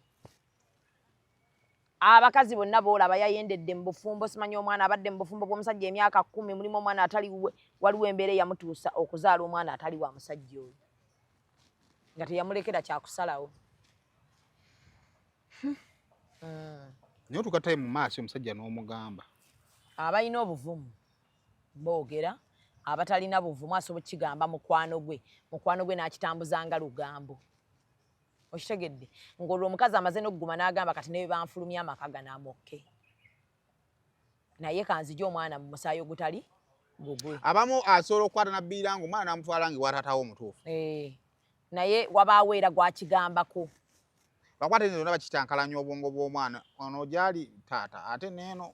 abakazi bonna boolaba yayendedde mu bufumbo simanyi omwana abadde mu bufumbo bw'omusajja emyaka 10 mulimu omwana ataliwe waliwo embeera eyamutuusa okuzaala omwana atali wa musajja oyo nga teyamulekera kyakusalawo naye otukataye mu maaso omusajja n'omugamba abalina obuvumu boogera abatalina buvumu asobola kukigamba mukwano gwe n'akitambuzanga lugambo okitegedde ng'olwo omukazi amaze n'okuguma n'agamba kati ne banfulumya amaka ganamokke naye kanzije omwana mu musaayi ogutali gugwe abamu asobola okukwata nabbiira nga omwana n'amutwala nga iwataatawo omutuufu naye wabaawo era gwakigambako bakwata eno bakitankalanya obwongo bw'omwana ono gyali taata ate neeno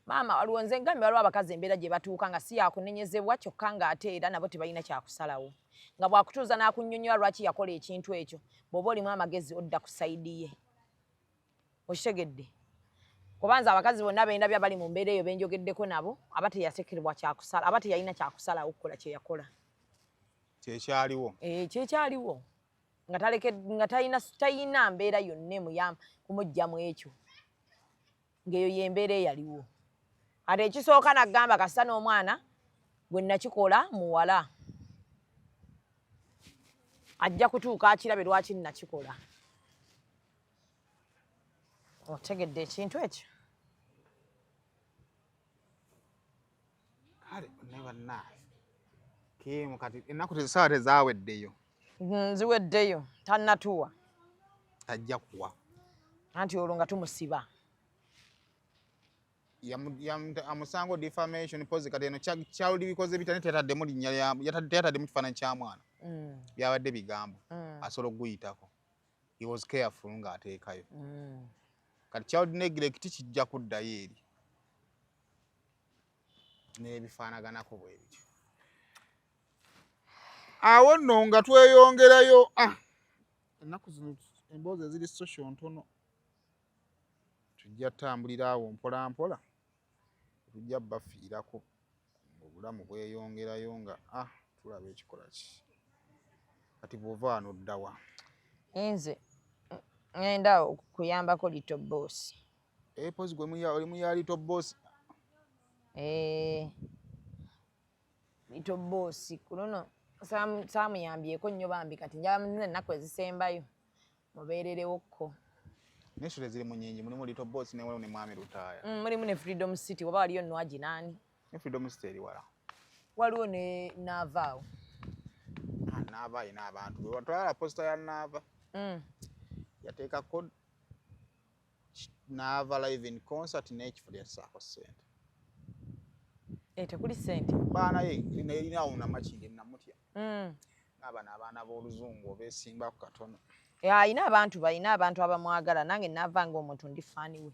maama waliwo nze ngambye waliwo abakazi embeera gye batuuka nga si yakunenyezebwa kyokka ng'ate era nabo tebalina kyakusalawo nga bwakutuuza n'akunnyonnyola lwaki yakola ekintu ekyo bw'oba olimu amagezi odda ku sayidi ye okitegedde kubanza abakazi bonna benda bya bali mu mbeera eyo benjogeddeko nabo aba teyatekerebwa kyakusala aba teyalina kyakusalawo okukola kye yakola kyekyaliwo kyekyaliwo nga talina mbeera yonna emuyamba kumugjamu ekyo ng'eyo y'embeera eyaliwo ate ekisooka nagamba kasita n'omwana gwe nakikola muwala ajja kutuuka akirabe lwaki nakikola otegedde ekintu ekyo kale ne bannaafe kimu kati ennaku tezisawa tezaaweddeyo nziweddeyo tannatuwa ajja kuwa anti olwo nga tumusiba amusango defamation pose kati eno kyawuli bikoze bitane teyataddemu linnya teyataddemu kifaananyi kya mwana byabadde bigambo asobola okuguyitako he was careful ng'ateekayo kati child neglect kijja kuddayo eri n'ebifaanaganako bwe bityo awo nno nga tweyongerayo ennaku zino emboozi eziri social ntono tujja tambulira awo mpola mpola tujja bafiirako obulamu bweyongerayo nga tulaba ekikola ki kati bw'ova wano ddawa nze ngenda okuyambako little boss pozi gwe oli ya little boss little boss kunono saamuyambyeko nnyo bambi kati njaba nze ennaku ezisembayo mubeererewokko n'essule ziri mu nnyingi mulimu little boss ne waliwo ne mwami Lutaaya mulimu ne freedom city waba waliyo Nwagi naani ne freedom city eri wala waliwo ne Naavaawo Naava ayina abantu bwe watwala posta ya Naava yateekako Naava live in concert n'ekifo lyassaako ssente tekuli ssente baana ye erinawo namakindi namutya n'abana abaana b'oluzungu obeesimbako katono ayina abantu abamwagala nange naavanga omuntu ndi faani we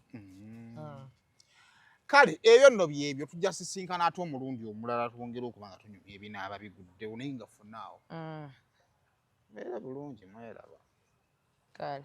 kale ebyo nno byebyo tujja sisinkana ate omulundi omulala twongera okuba nga tunyumya ebinaaba biguddewo naye nga ffenaawo mbeera bulungi mweraba kale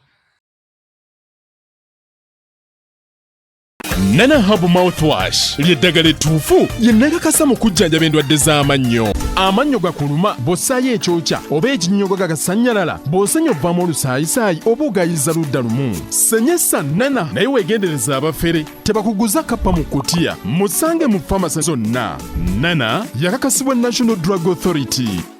Nana Hub Mouthwash ly'eddagala ettuufu lye nnakakasa mu kujjanjaba endwadde z'amannyo. Amannyo gakuluma bw'ossaayo ekyokya oba ekinnyogo gagasanyalala bw'osenya ovaamu olusaayisaayi oba ogayiza ludda lumu. Senyesa Nana naye weegendereza abafere tebakuguza kappa mu kkutiya musange mu famasi zonna. Nana yakakasibwa National Drug Authority.